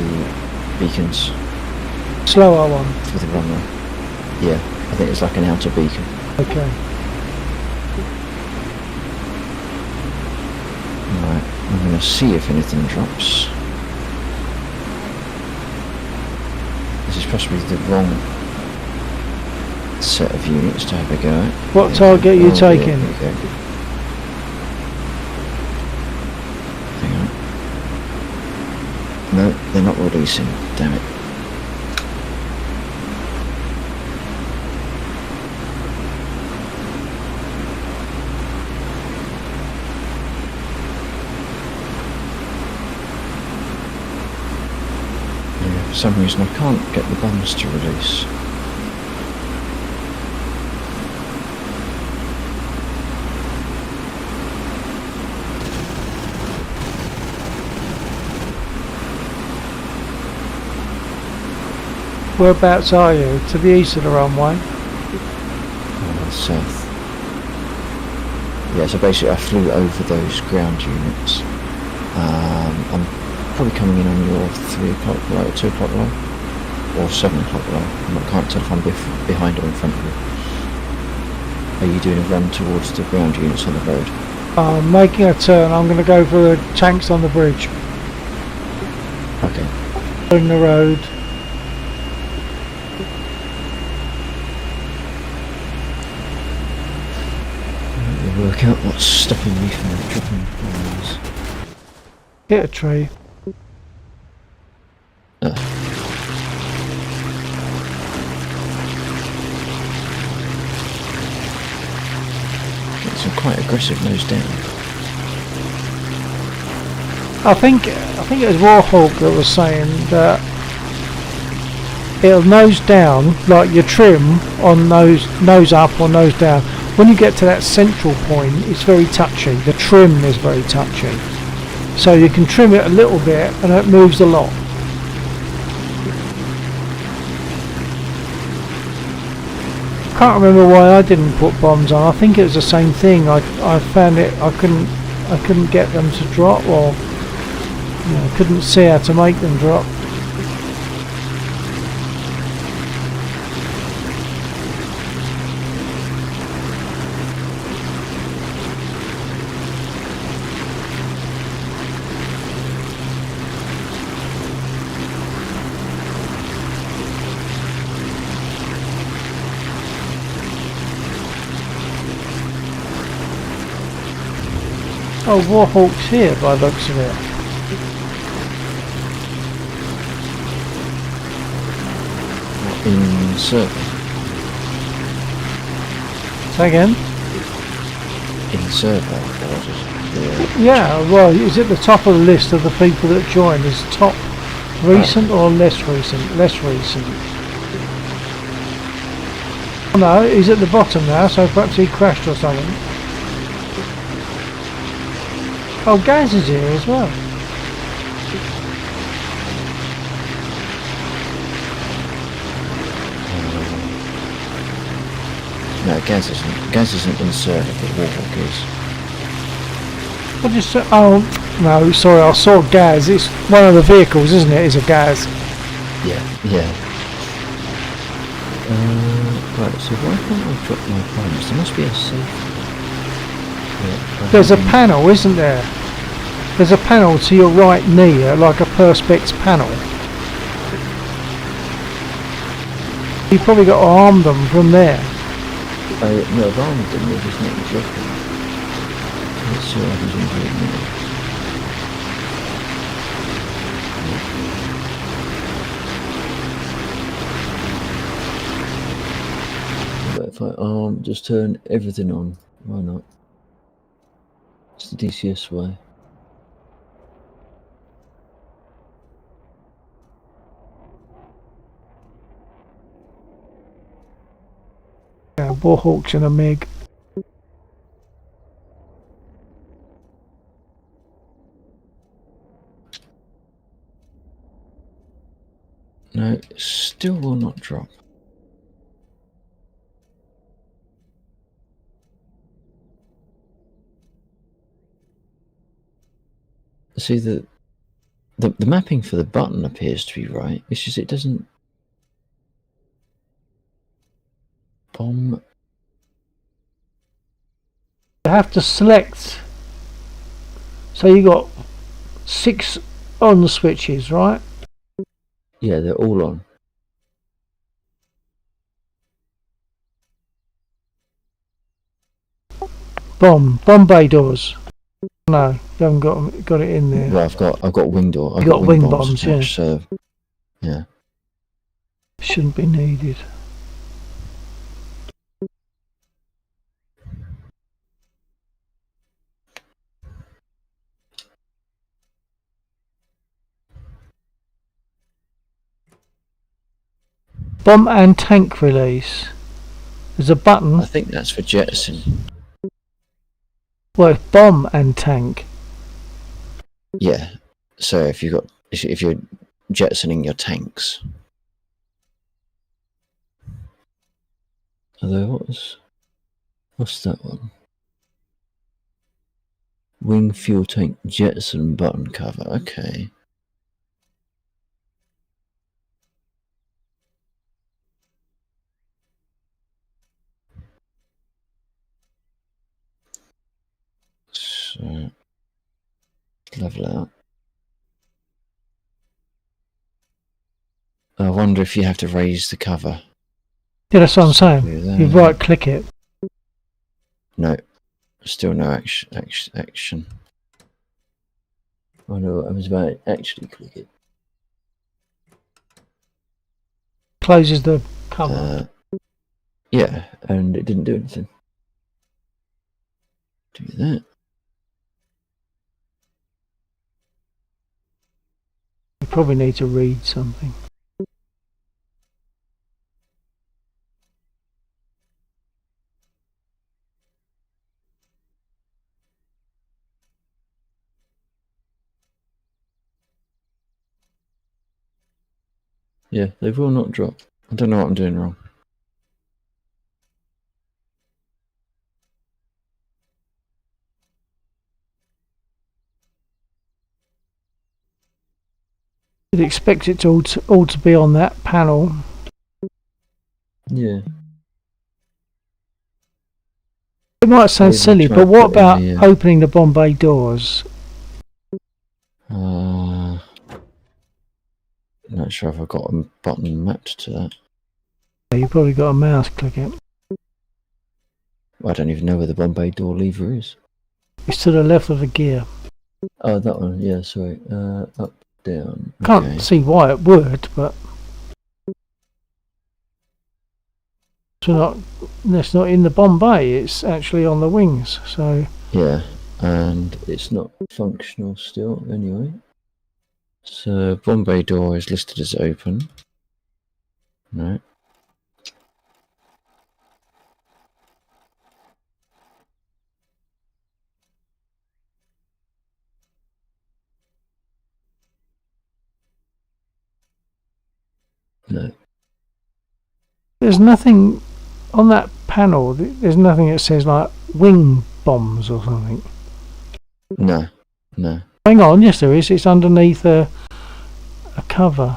beacons
Slower one.
for the runway. Yeah, I think it's like an outer beacon.
Okay.
Right, I'm going to see if anything drops. This is possibly the wrong set of units to have a go at.
What target are you taking?
Yeah, there you go. Hang on. No, they're not releasing. Damn it. Yeah, for some reason I can't get the bombs to release.
Whereabouts are you? To the east of the runway?
South. Yeah, so basically I flew over those ground units. I'm probably coming in on your 3 o'clock low, 2 o'clock low, or 7 o'clock low. I can't tell if I'm behind or in front of you. Are you doing a run towards the ground units on the road?
I'm making a turn, I'm going to go for the tanks on the bridge.
Okay.
On the road.
We'll work out what's stopping me from dropping bombs.
Hit a tree.
It's a quite aggressive nose down.
I think it was Warhawk that was saying that it'll nose down, like your trim on nose up or nose down. When you get to that central point, it's very touchy. The trim is very touchy. So you can trim it a little bit and it moves a lot. Can't remember why I didn't put bombs on. I think it was the same thing. I found it, I couldn't get them to drop, or couldn't see how to make them drop. Oh, Warhawk's here by the looks of it.
In server.
Say again?
In server, or just
Yeah, well, he's at the top of the list of the people that joined. Is top recent or less recent? Less recent. Oh, no, he's at the bottom now, so perhaps he crashed or something. Oh, Gaz is here as well.
No, Gaz isn't in server, but Warhawk is.
What did you say? Oh, no, sorry, I saw Gaz. It's one of the vehicles, isn't it? It's a Gaz.
Yeah. Right, so why can't I drop my bombs? There must be a safe.
There's a panel, isn't there? There's a panel to your right knee, like a perspex panel. You probably got to arm them from there.
No, I've armed them, they're just not dropping. Let's see what happens in here now. But if I arm, just turn everything on. Why not? It's the DCS way.
Yeah, Warhawks and a MiG.
No, it still will not drop. See, the mapping for the button appears to be right. It's just it doesn't. Bomb.
You have to select. So you got 6 on switches, right?
Yeah, they're all on.
Bomb bay doors. No, you haven't got it in there.
Well, I've got wing door. I've
You got wing bombs,
attached, yeah. So, yeah.
Shouldn't be needed. Bomb and tank release. There's a button.
I think that's for jettison.
Well, it's bomb and tank.
Yeah. So if you're jettisoning your tanks. Although what's that one? Wing fuel tank jettison button cover. Okay. So level out. I wonder if you have to raise the cover.
Yeah, that's what I'm saying. You right click it.
No, still no action. Oh no, I was about to actually click it.
Closes the cover.
Yeah, and it didn't do anything. Do that.
You probably need to read something.
Yeah, they will not drop. I don't know what I'm doing wrong.
You'd expect it all to be on that panel.
Yeah.
It might sound silly, but what about opening the Bombay doors?
Not sure if I've got a button mapped to that.
You've probably got a mouse click it.
I don't even know where the Bombay door lever is.
It's to the left of the gear.
Oh, that one. Yeah, sorry. Up, down.
Can't see why it would, but it's not in the Bombay. It's actually on the wings. So
yeah, and it's not functional still anyway. So Bombay door is listed as open. Right. No.
There's nothing on that panel. There's nothing that says like wing bombs or something.
No.
Hang on, yes there is. It's underneath a cover.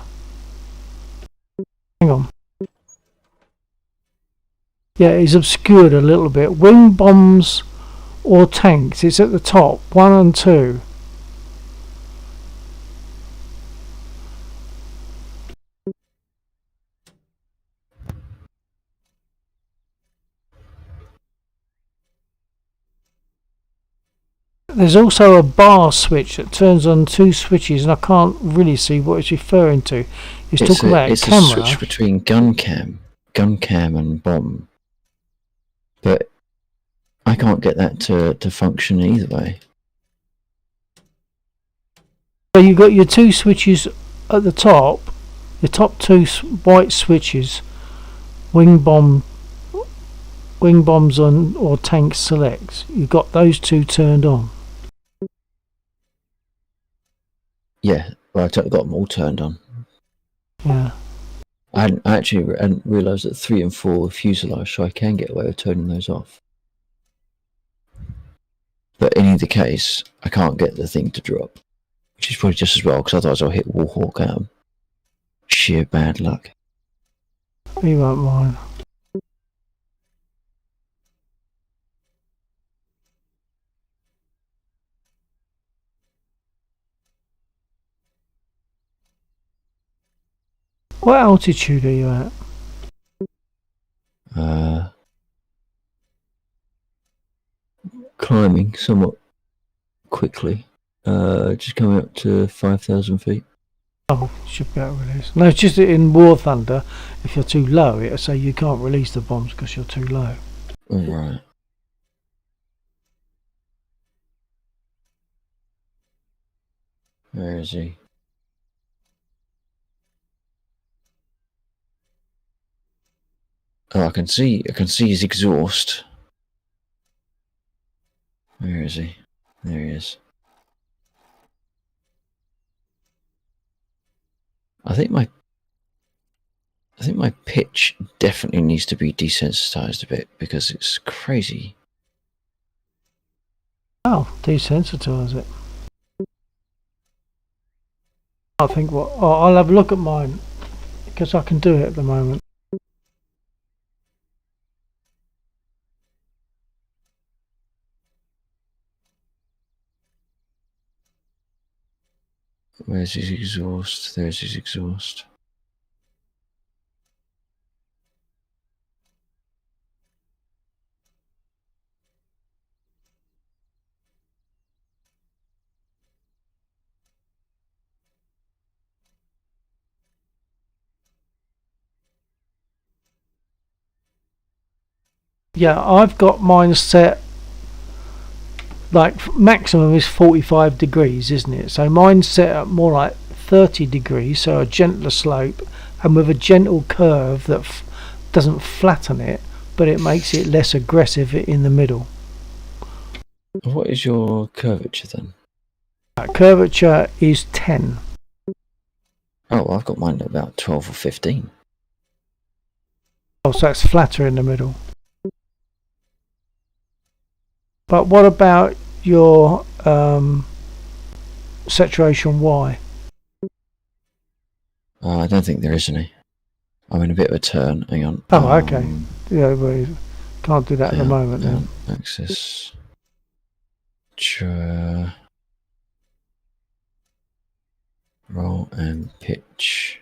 Hang on. Yeah, it's obscured a little bit. Wing bombs or tanks. It's at the top. 1 and 2. There's also a bar switch that turns on 2 switches, and I can't really see what it's referring to. It's talking about
it's
camera.
It's a switch between gun cam and bomb. But I can't get that to function either way.
So you've got your 2 switches at the top, the top 2 white switches, wing bombs on or tank selects. You've got those 2 turned on.
Yeah, well, I've got them all turned on.
Yeah.
I actually hadn't realised that 3 and 4 are fuselage, so I can get away with turning those off. But in either case, I can't get the thing to drop, which is probably just as well, because otherwise I'll hit Warhawk out of sheer bad luck.
He won't mind. What altitude are you at?
Climbing somewhat quickly. Just coming up to 5,000 feet.
Oh, should be able to release. No, it's just that in War Thunder, if you're too low, it'll say you can't release the bombs because you're too low.
Right. Where is he? Oh, I can see his exhaust. Where is he? There he is. I think my pitch definitely needs to be desensitized a bit because it's crazy.
Oh, desensitize it. I think I'll have a look at mine because I can do it at the moment.
Where's his exhaust? There's his exhaust.
Yeah, I've got mine set like maximum is 45 degrees, isn't it? So mine's set up more like 30 degrees, so a gentler slope, and with a gentle curve that doesn't flatten it, but it makes it less aggressive in the middle.
What is your curvature then?
Curvature is 10.
Oh, well, I've got mine at about 12 or 15.
Oh, so it's flatter in the middle. But what about your saturation Y?
I don't think there is any. I'm in a bit of a turn. Hang on.
Oh, okay. Yeah, we can't do that at the moment then.
Axis. Roll and pitch.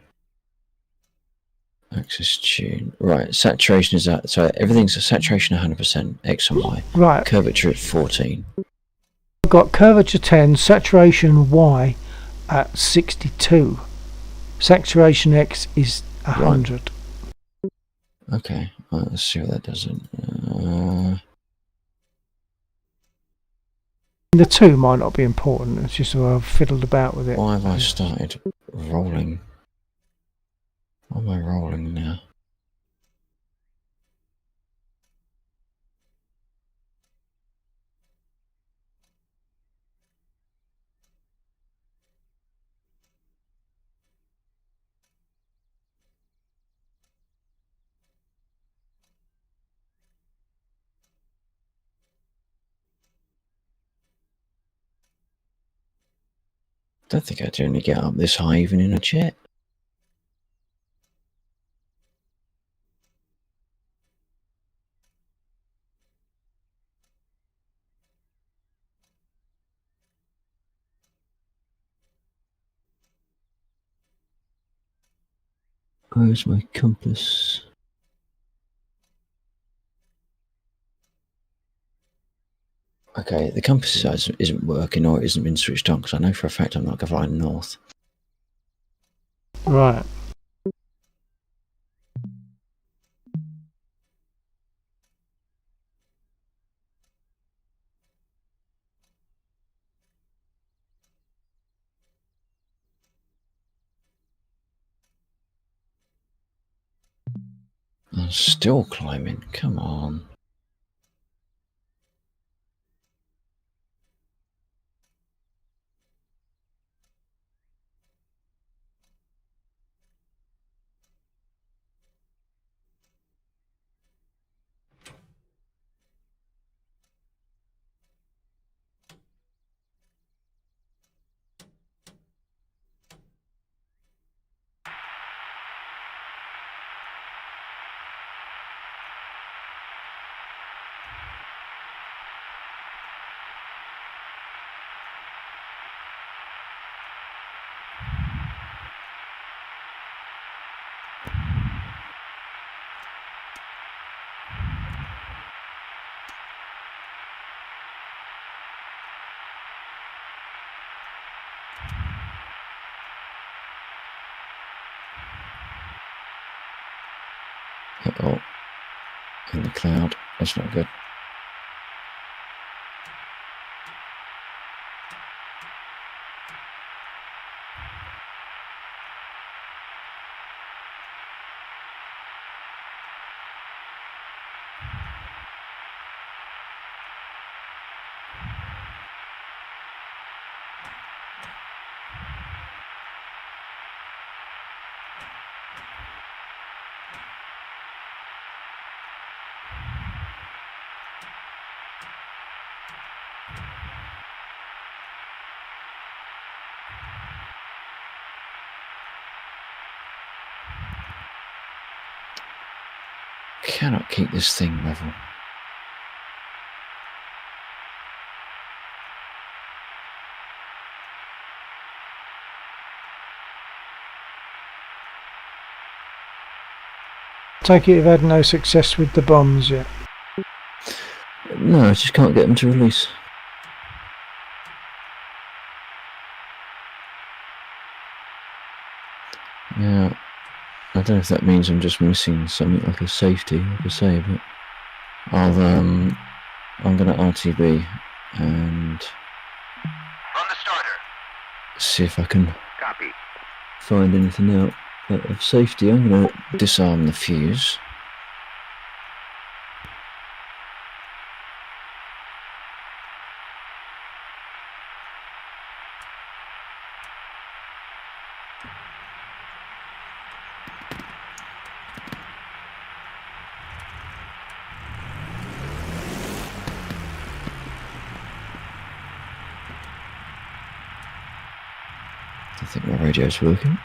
Axis tune. Right, saturation is at, so everything's a saturation 100%, X and Y.
Right.
Curvature at 14.
I've got curvature 10, saturation Y at 62. Saturation X is 100.
Right. Okay, right, let's see what that does then.
The 2 might not be important, it's just where I've fiddled about with it.
Why have I started rolling? Why am I rolling now? I don't think I'd generally get up this high even in a jet. Where's my compass? Okay, the compass isn't working or it hasn't been switched on because I know for a fact I'm not going to fly north.
Right.
I'm still climbing, come on. cloud. That's not good. Cannot keep this thing level.
Take it you've had no success with the bombs yet.
No, I just can't get them to release. Yeah, I don't know if that means I'm just missing something like a safety, like I say, but I'm gonna RTB and
On the starter.
see if I can
Copy.
find anything out of safety. I'm gonna disarm the fuse. I think my radio's working.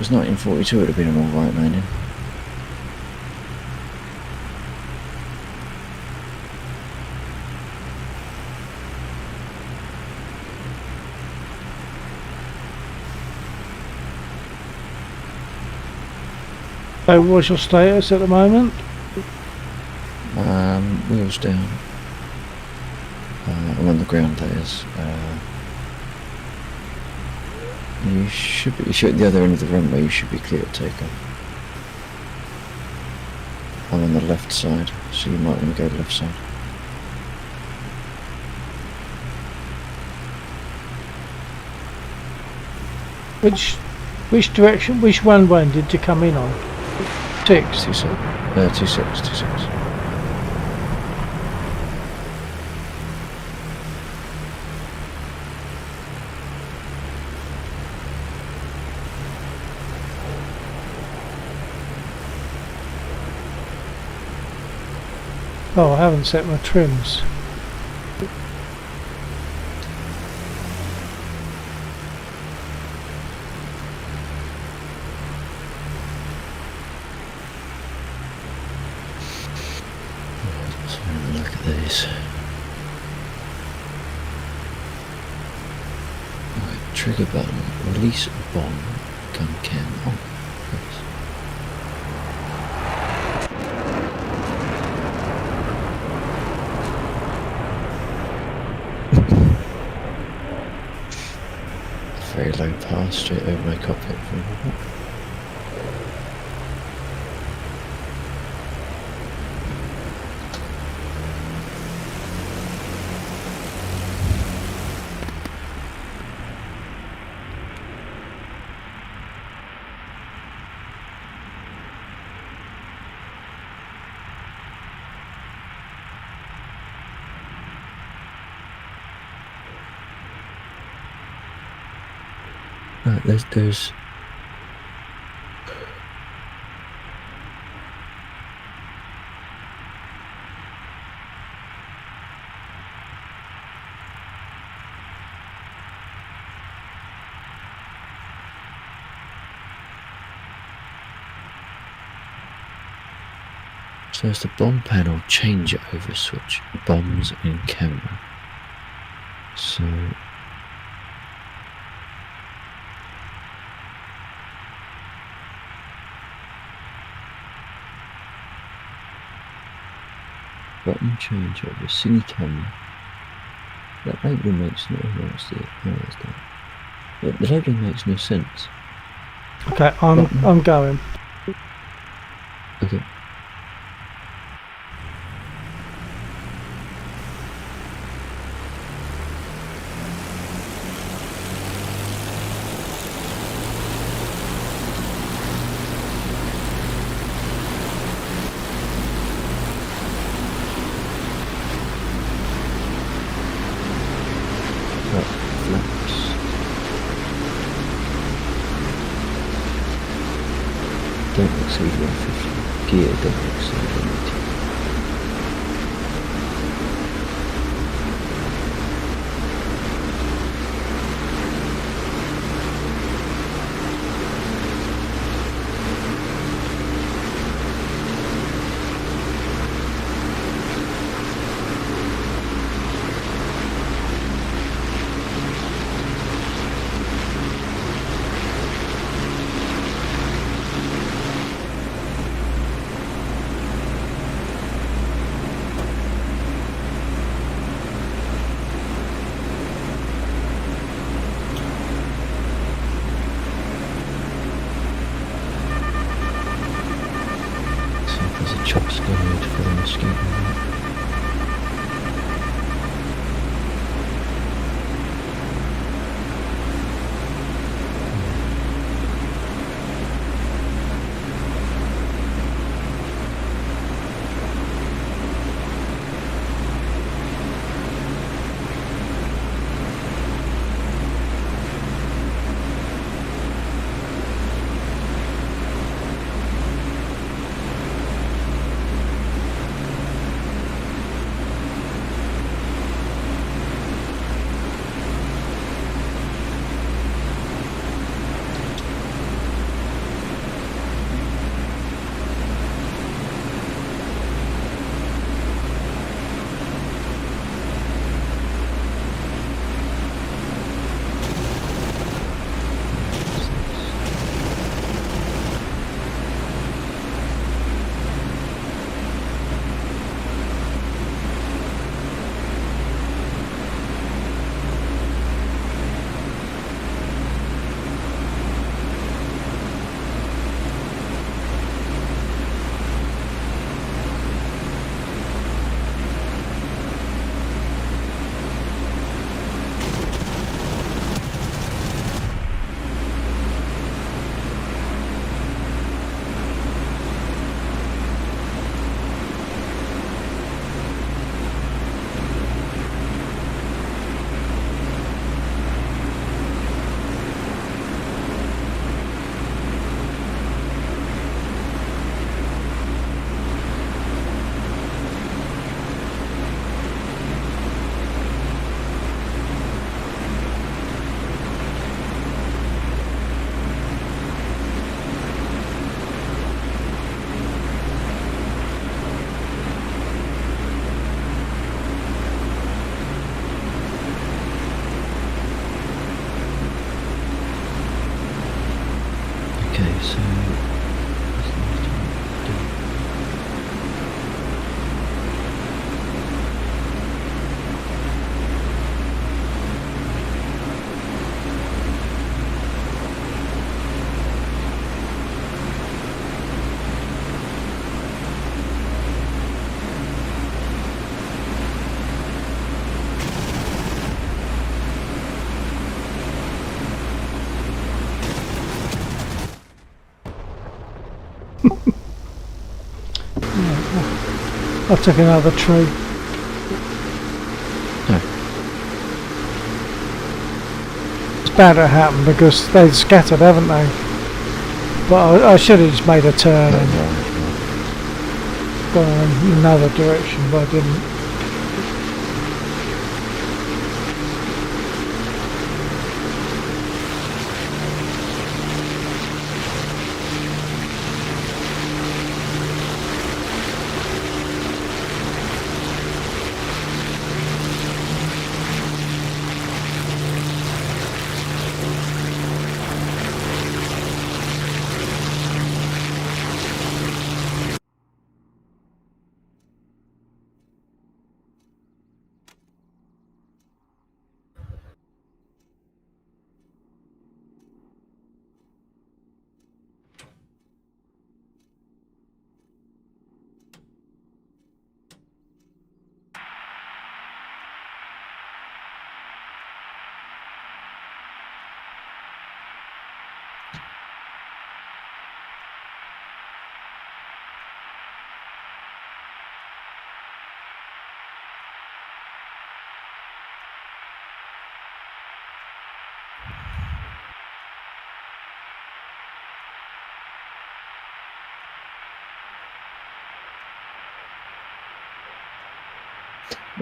was 1942, it would have been an alright landing.
So what's your status at the moment?
Wheels down. I'm on the ground, that is. You should be at the other end of the runway. You should be clear to take off. I'm on the left side, so you might want to go left side.
Which direction? Which runway did you come in on? 6.
26.
Oh, I haven't set my trims.
Let's have a look at these. Right, trigger button, release bomb, gun cam on. Yes. Very low pass straight over my cockpit for a moment. There's so there's the bomb panel changeover switch, bombs and camera. So button changeover, cine camera. That labeling makes no the labeling makes no sense.
Okay, I'm going.
Okay. Don't exceed 150. Gear don't exceed 180.
I took another tree.
No.
It's bound to happen because they've scattered, haven't they? But I should have just made a turn and gone in another direction, but I didn't.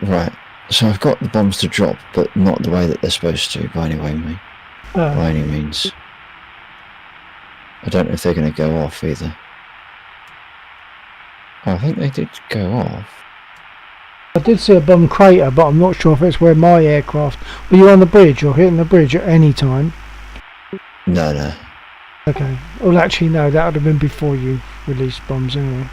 Right, so I've got the bombs to drop, but not the way that they're supposed to, by any means. I don't know if they're going to go off either. Oh, I think they did go off.
I did see a bomb crater, but I'm not sure if it's where my aircraft... Were you on the bridge or hitting the bridge at any time?
No.
Okay. Well, actually, no, that would have been before you released bombs anyway.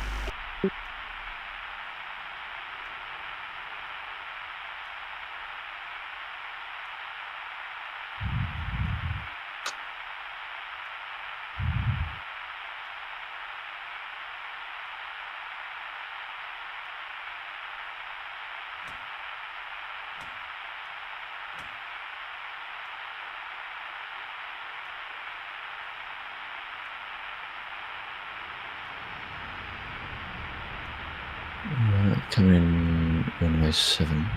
Right, coming in runway 7.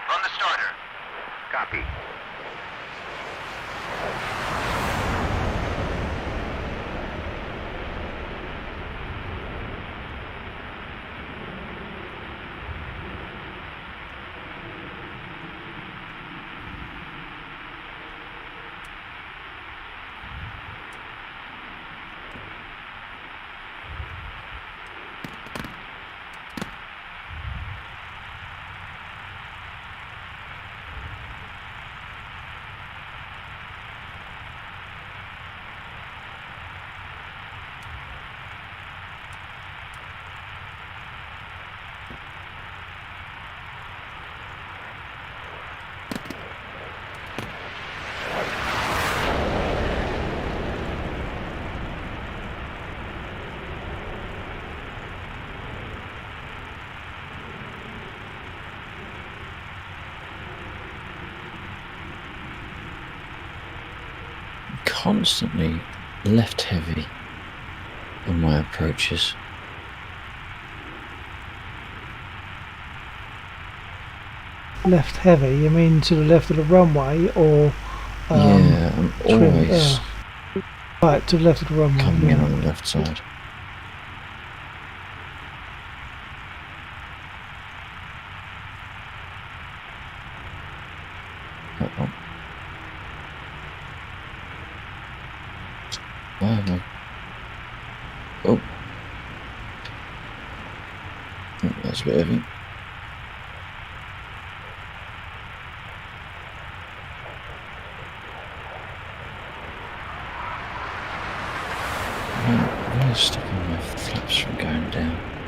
On the starter. Copy.
Constantly left heavy on my approaches.
Left heavy, you mean to the left of the runway or...
Yeah, I'm always
right, to the left of the runway.
coming in on the left side. Uh-oh. Why am I... Oh, that's a bit heavy. Why is stopping my flaps from going down?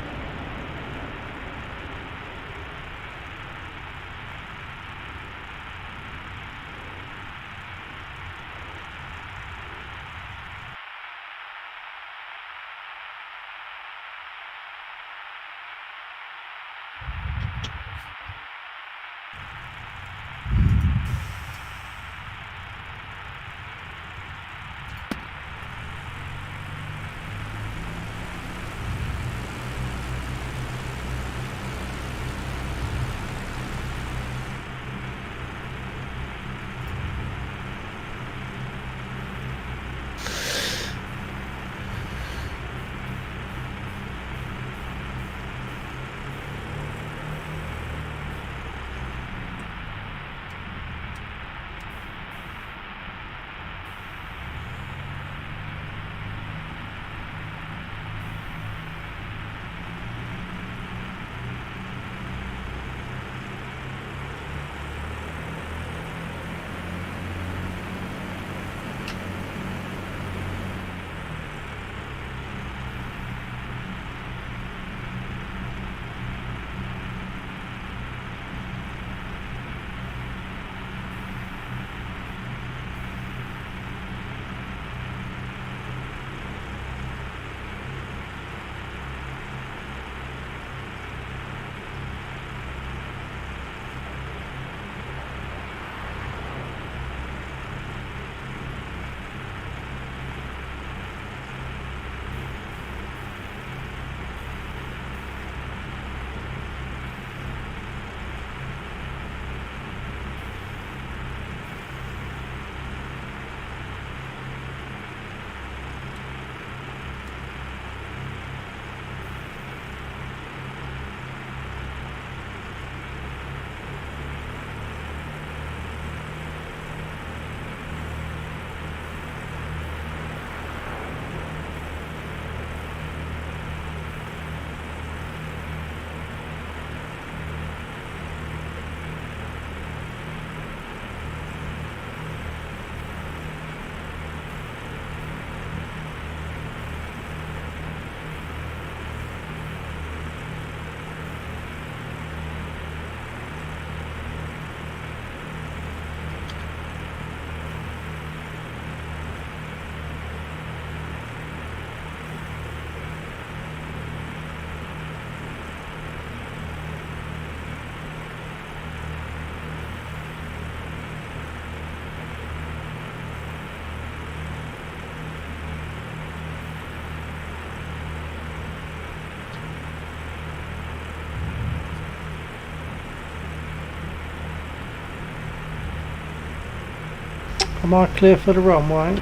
Am I clear for the runway?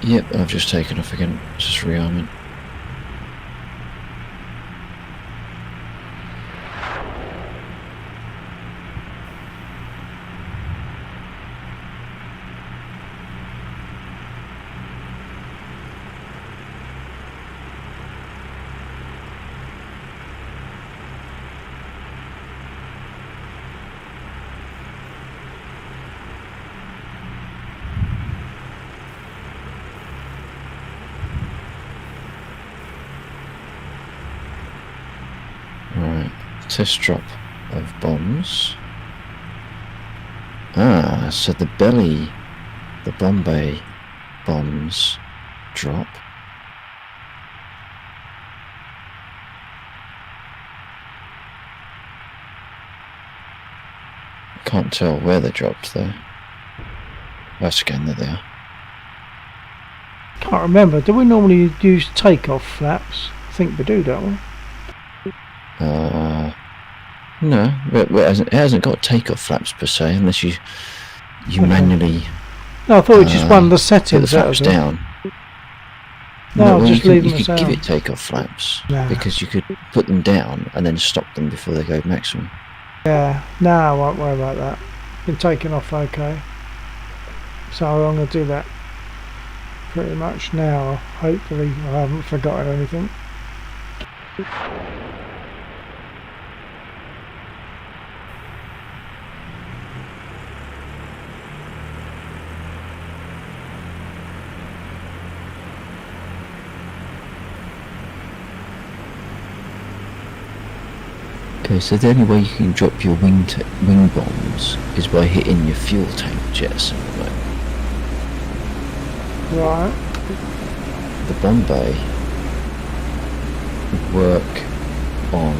Yep, I've just taken off again. Just rearming. Right, test drop of bombs. Ah, so the Bombay bombs drop. Can't tell where they dropped though. That's again, there they are.
Can't remember. Do we normally use takeoff flaps? I think we do, don't we?
No, it hasn't got takeoff flaps per se, unless you manually
No, I thought we just one of the
put the
settings out of
flaps
them.
down.
No,
well,
just
you
leave them
could
as
give
out.
it takeoff flaps
Nah.
because you could put them down and then stop them before they go maximum.
Yeah, no, I won't worry about that. Been taken off okay. So I'm going to do that pretty much now. Hopefully I haven't forgotten anything.
Okay, so the only way you can drop your wing bombs is by hitting your fuel tank jets.
Right.
The Bombay would work on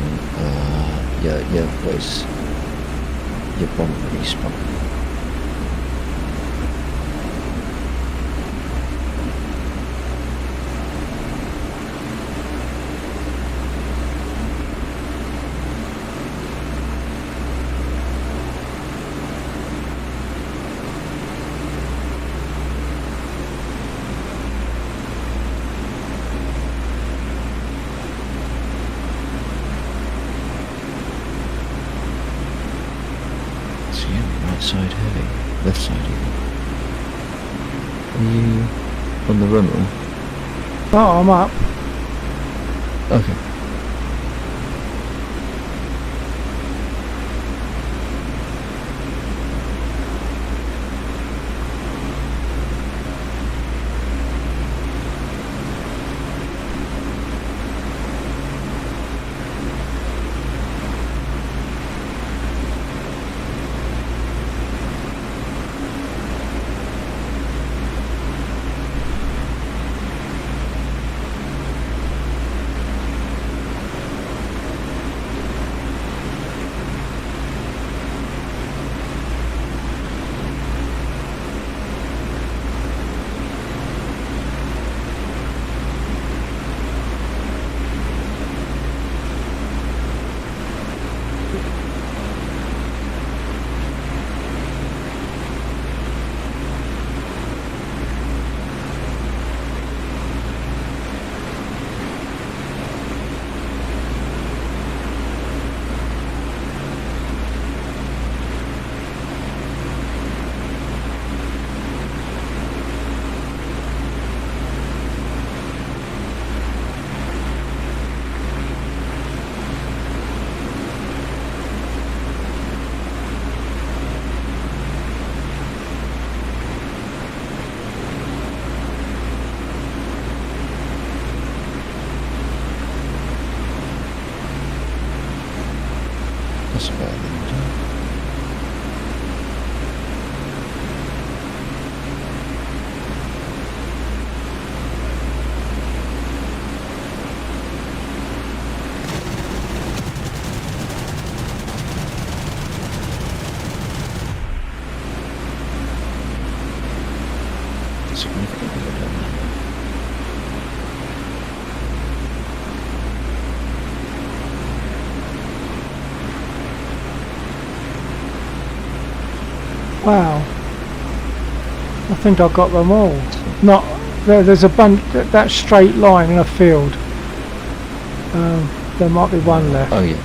your bomb respawn. Side heavy, left side even. Are you on the runway?
Oh, I'm up.
Okay. That's about it. Significantly better than that.
Wow. think I got them all. Not there's a bunch that straight line in a field. There might be one left.
Oh yeah.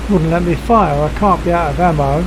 Wouldn't let me fire. I can't be out of ammo.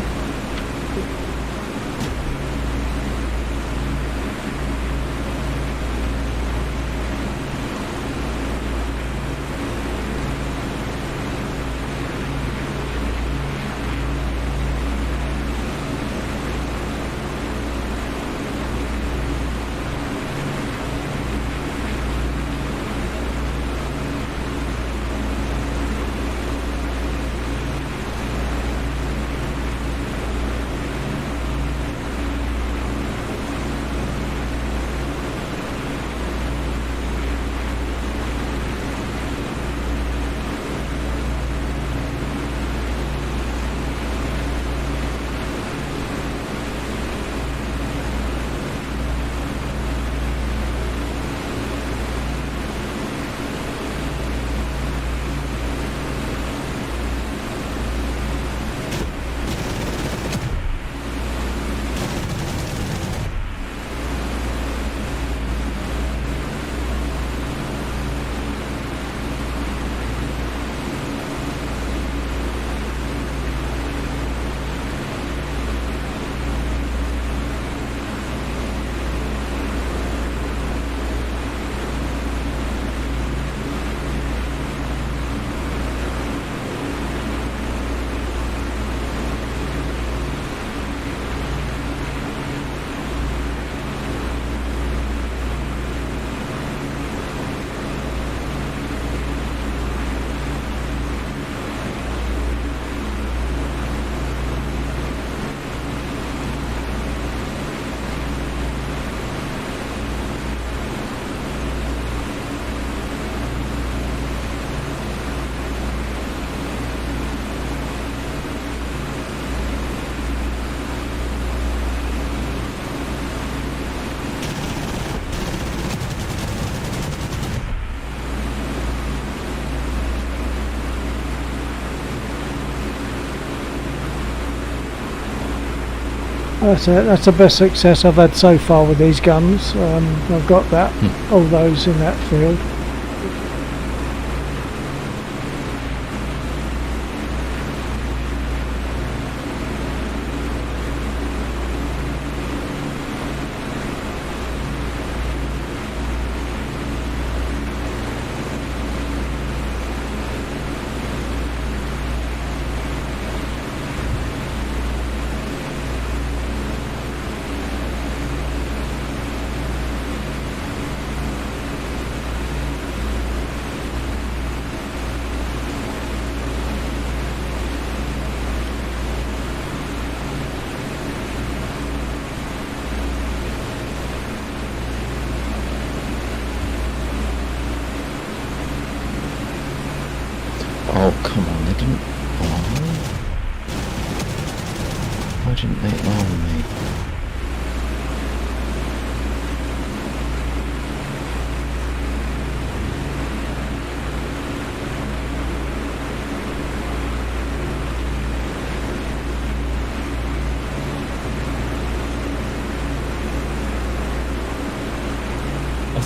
That's the best success I've had so far with these guns. I've got that, all those in that field.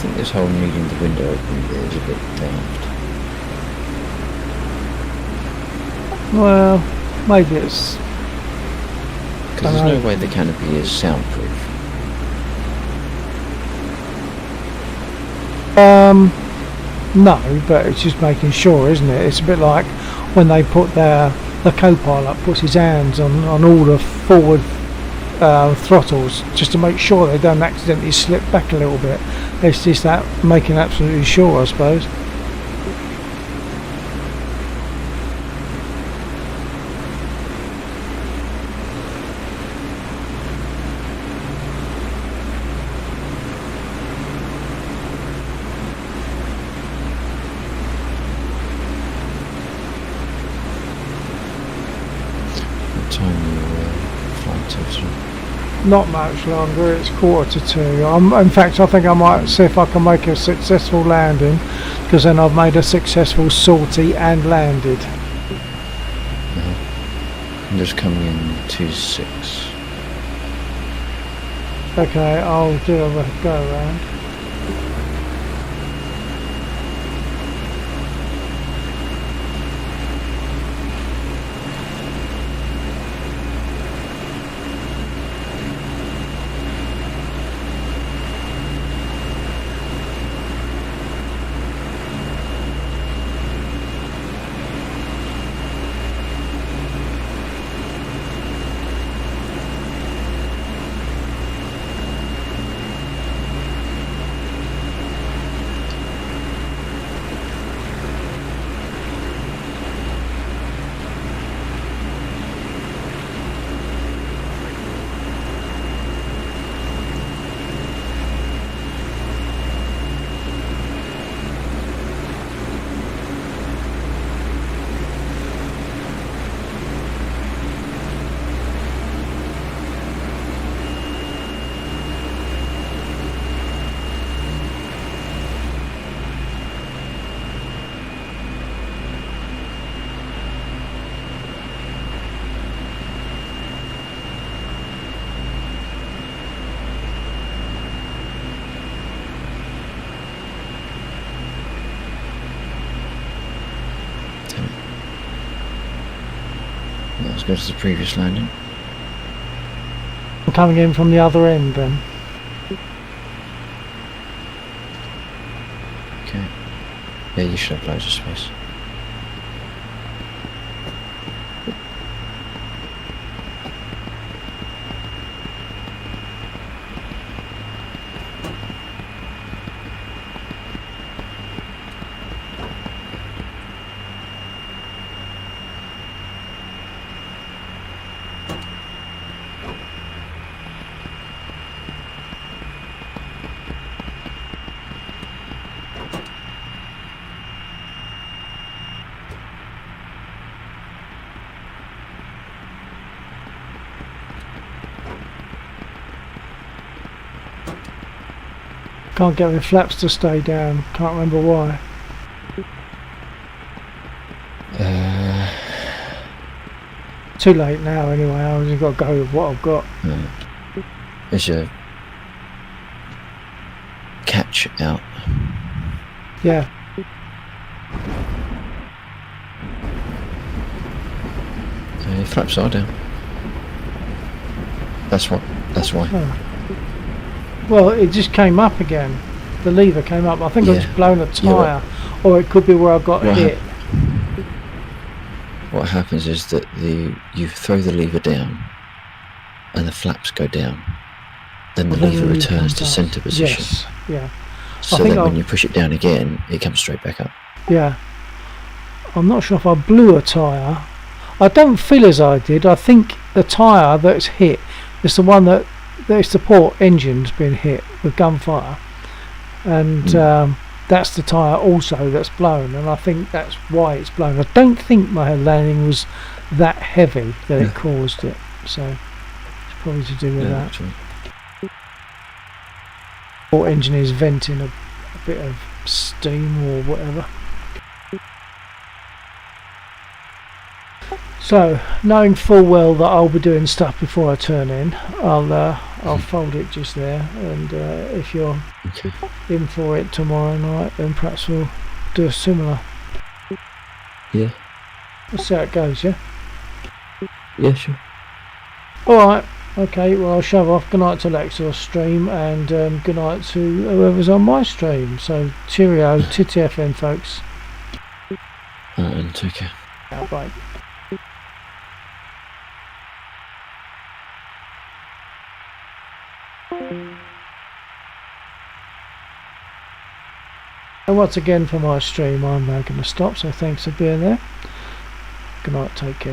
think this whole needing the window open bit is a bit daft.
Well, maybe it's...
Because there's no way the canopy is soundproof.
No, but it's just making sure, isn't it? It's a bit like when they put the co-pilot puts his hands on all the forward throttles just to make sure they don't accidentally slip back a little bit. It's just that making absolutely sure, I suppose. Not much longer, it's 1:45. In fact, I think I might see if I can make a successful landing, because then I've made a successful sortie and landed.
I'm just coming in 2-6.
Okay, I'll do a go around.
Let's go to the previous landing.
I'm coming in from the other end then.
Okay. Yeah, you should have loads of space. Can't get the flaps to stay down. Can't remember why. Too late now anyway. I've just got to go with what I've got. There's a catch out.
Yeah.
Your flaps are down. That's what. That's why.
Oh. Well, it just came up again. The lever came up. I think I've just blown a tyre, or it could be where I got hit.
What happens is that you throw the lever down, and the flaps go down. Then the lever returns to centre position.
Yes. Yeah.
So then when you push it down again, it comes straight back up.
Yeah. I'm not sure if I blew a tyre. I don't feel as I did. I think the tyre that's hit is the one that it's the port engine's been hit with gunfire, and that's the tyre also that's blown, and I think that's why it's blown. I don't think my landing was that heavy that it caused it, so it's probably to do with that. Port engine is venting a bit of steam or whatever. So, knowing full well that I'll be doing stuff before I turn in, I'll fold it just there, and if you're
Okay.
in for it tomorrow night, then perhaps we'll do a similar.
Yeah.
Let's see how it goes, yeah?
Yeah, sure.
Alright, okay, well I'll shove off. Good night to Lexor's stream, and good night to whoever's on my stream. So cheerio, TTFN folks.
And take care.
Bye. And once again for my stream, I'm going to stop, so thanks for being there. Good night, take care.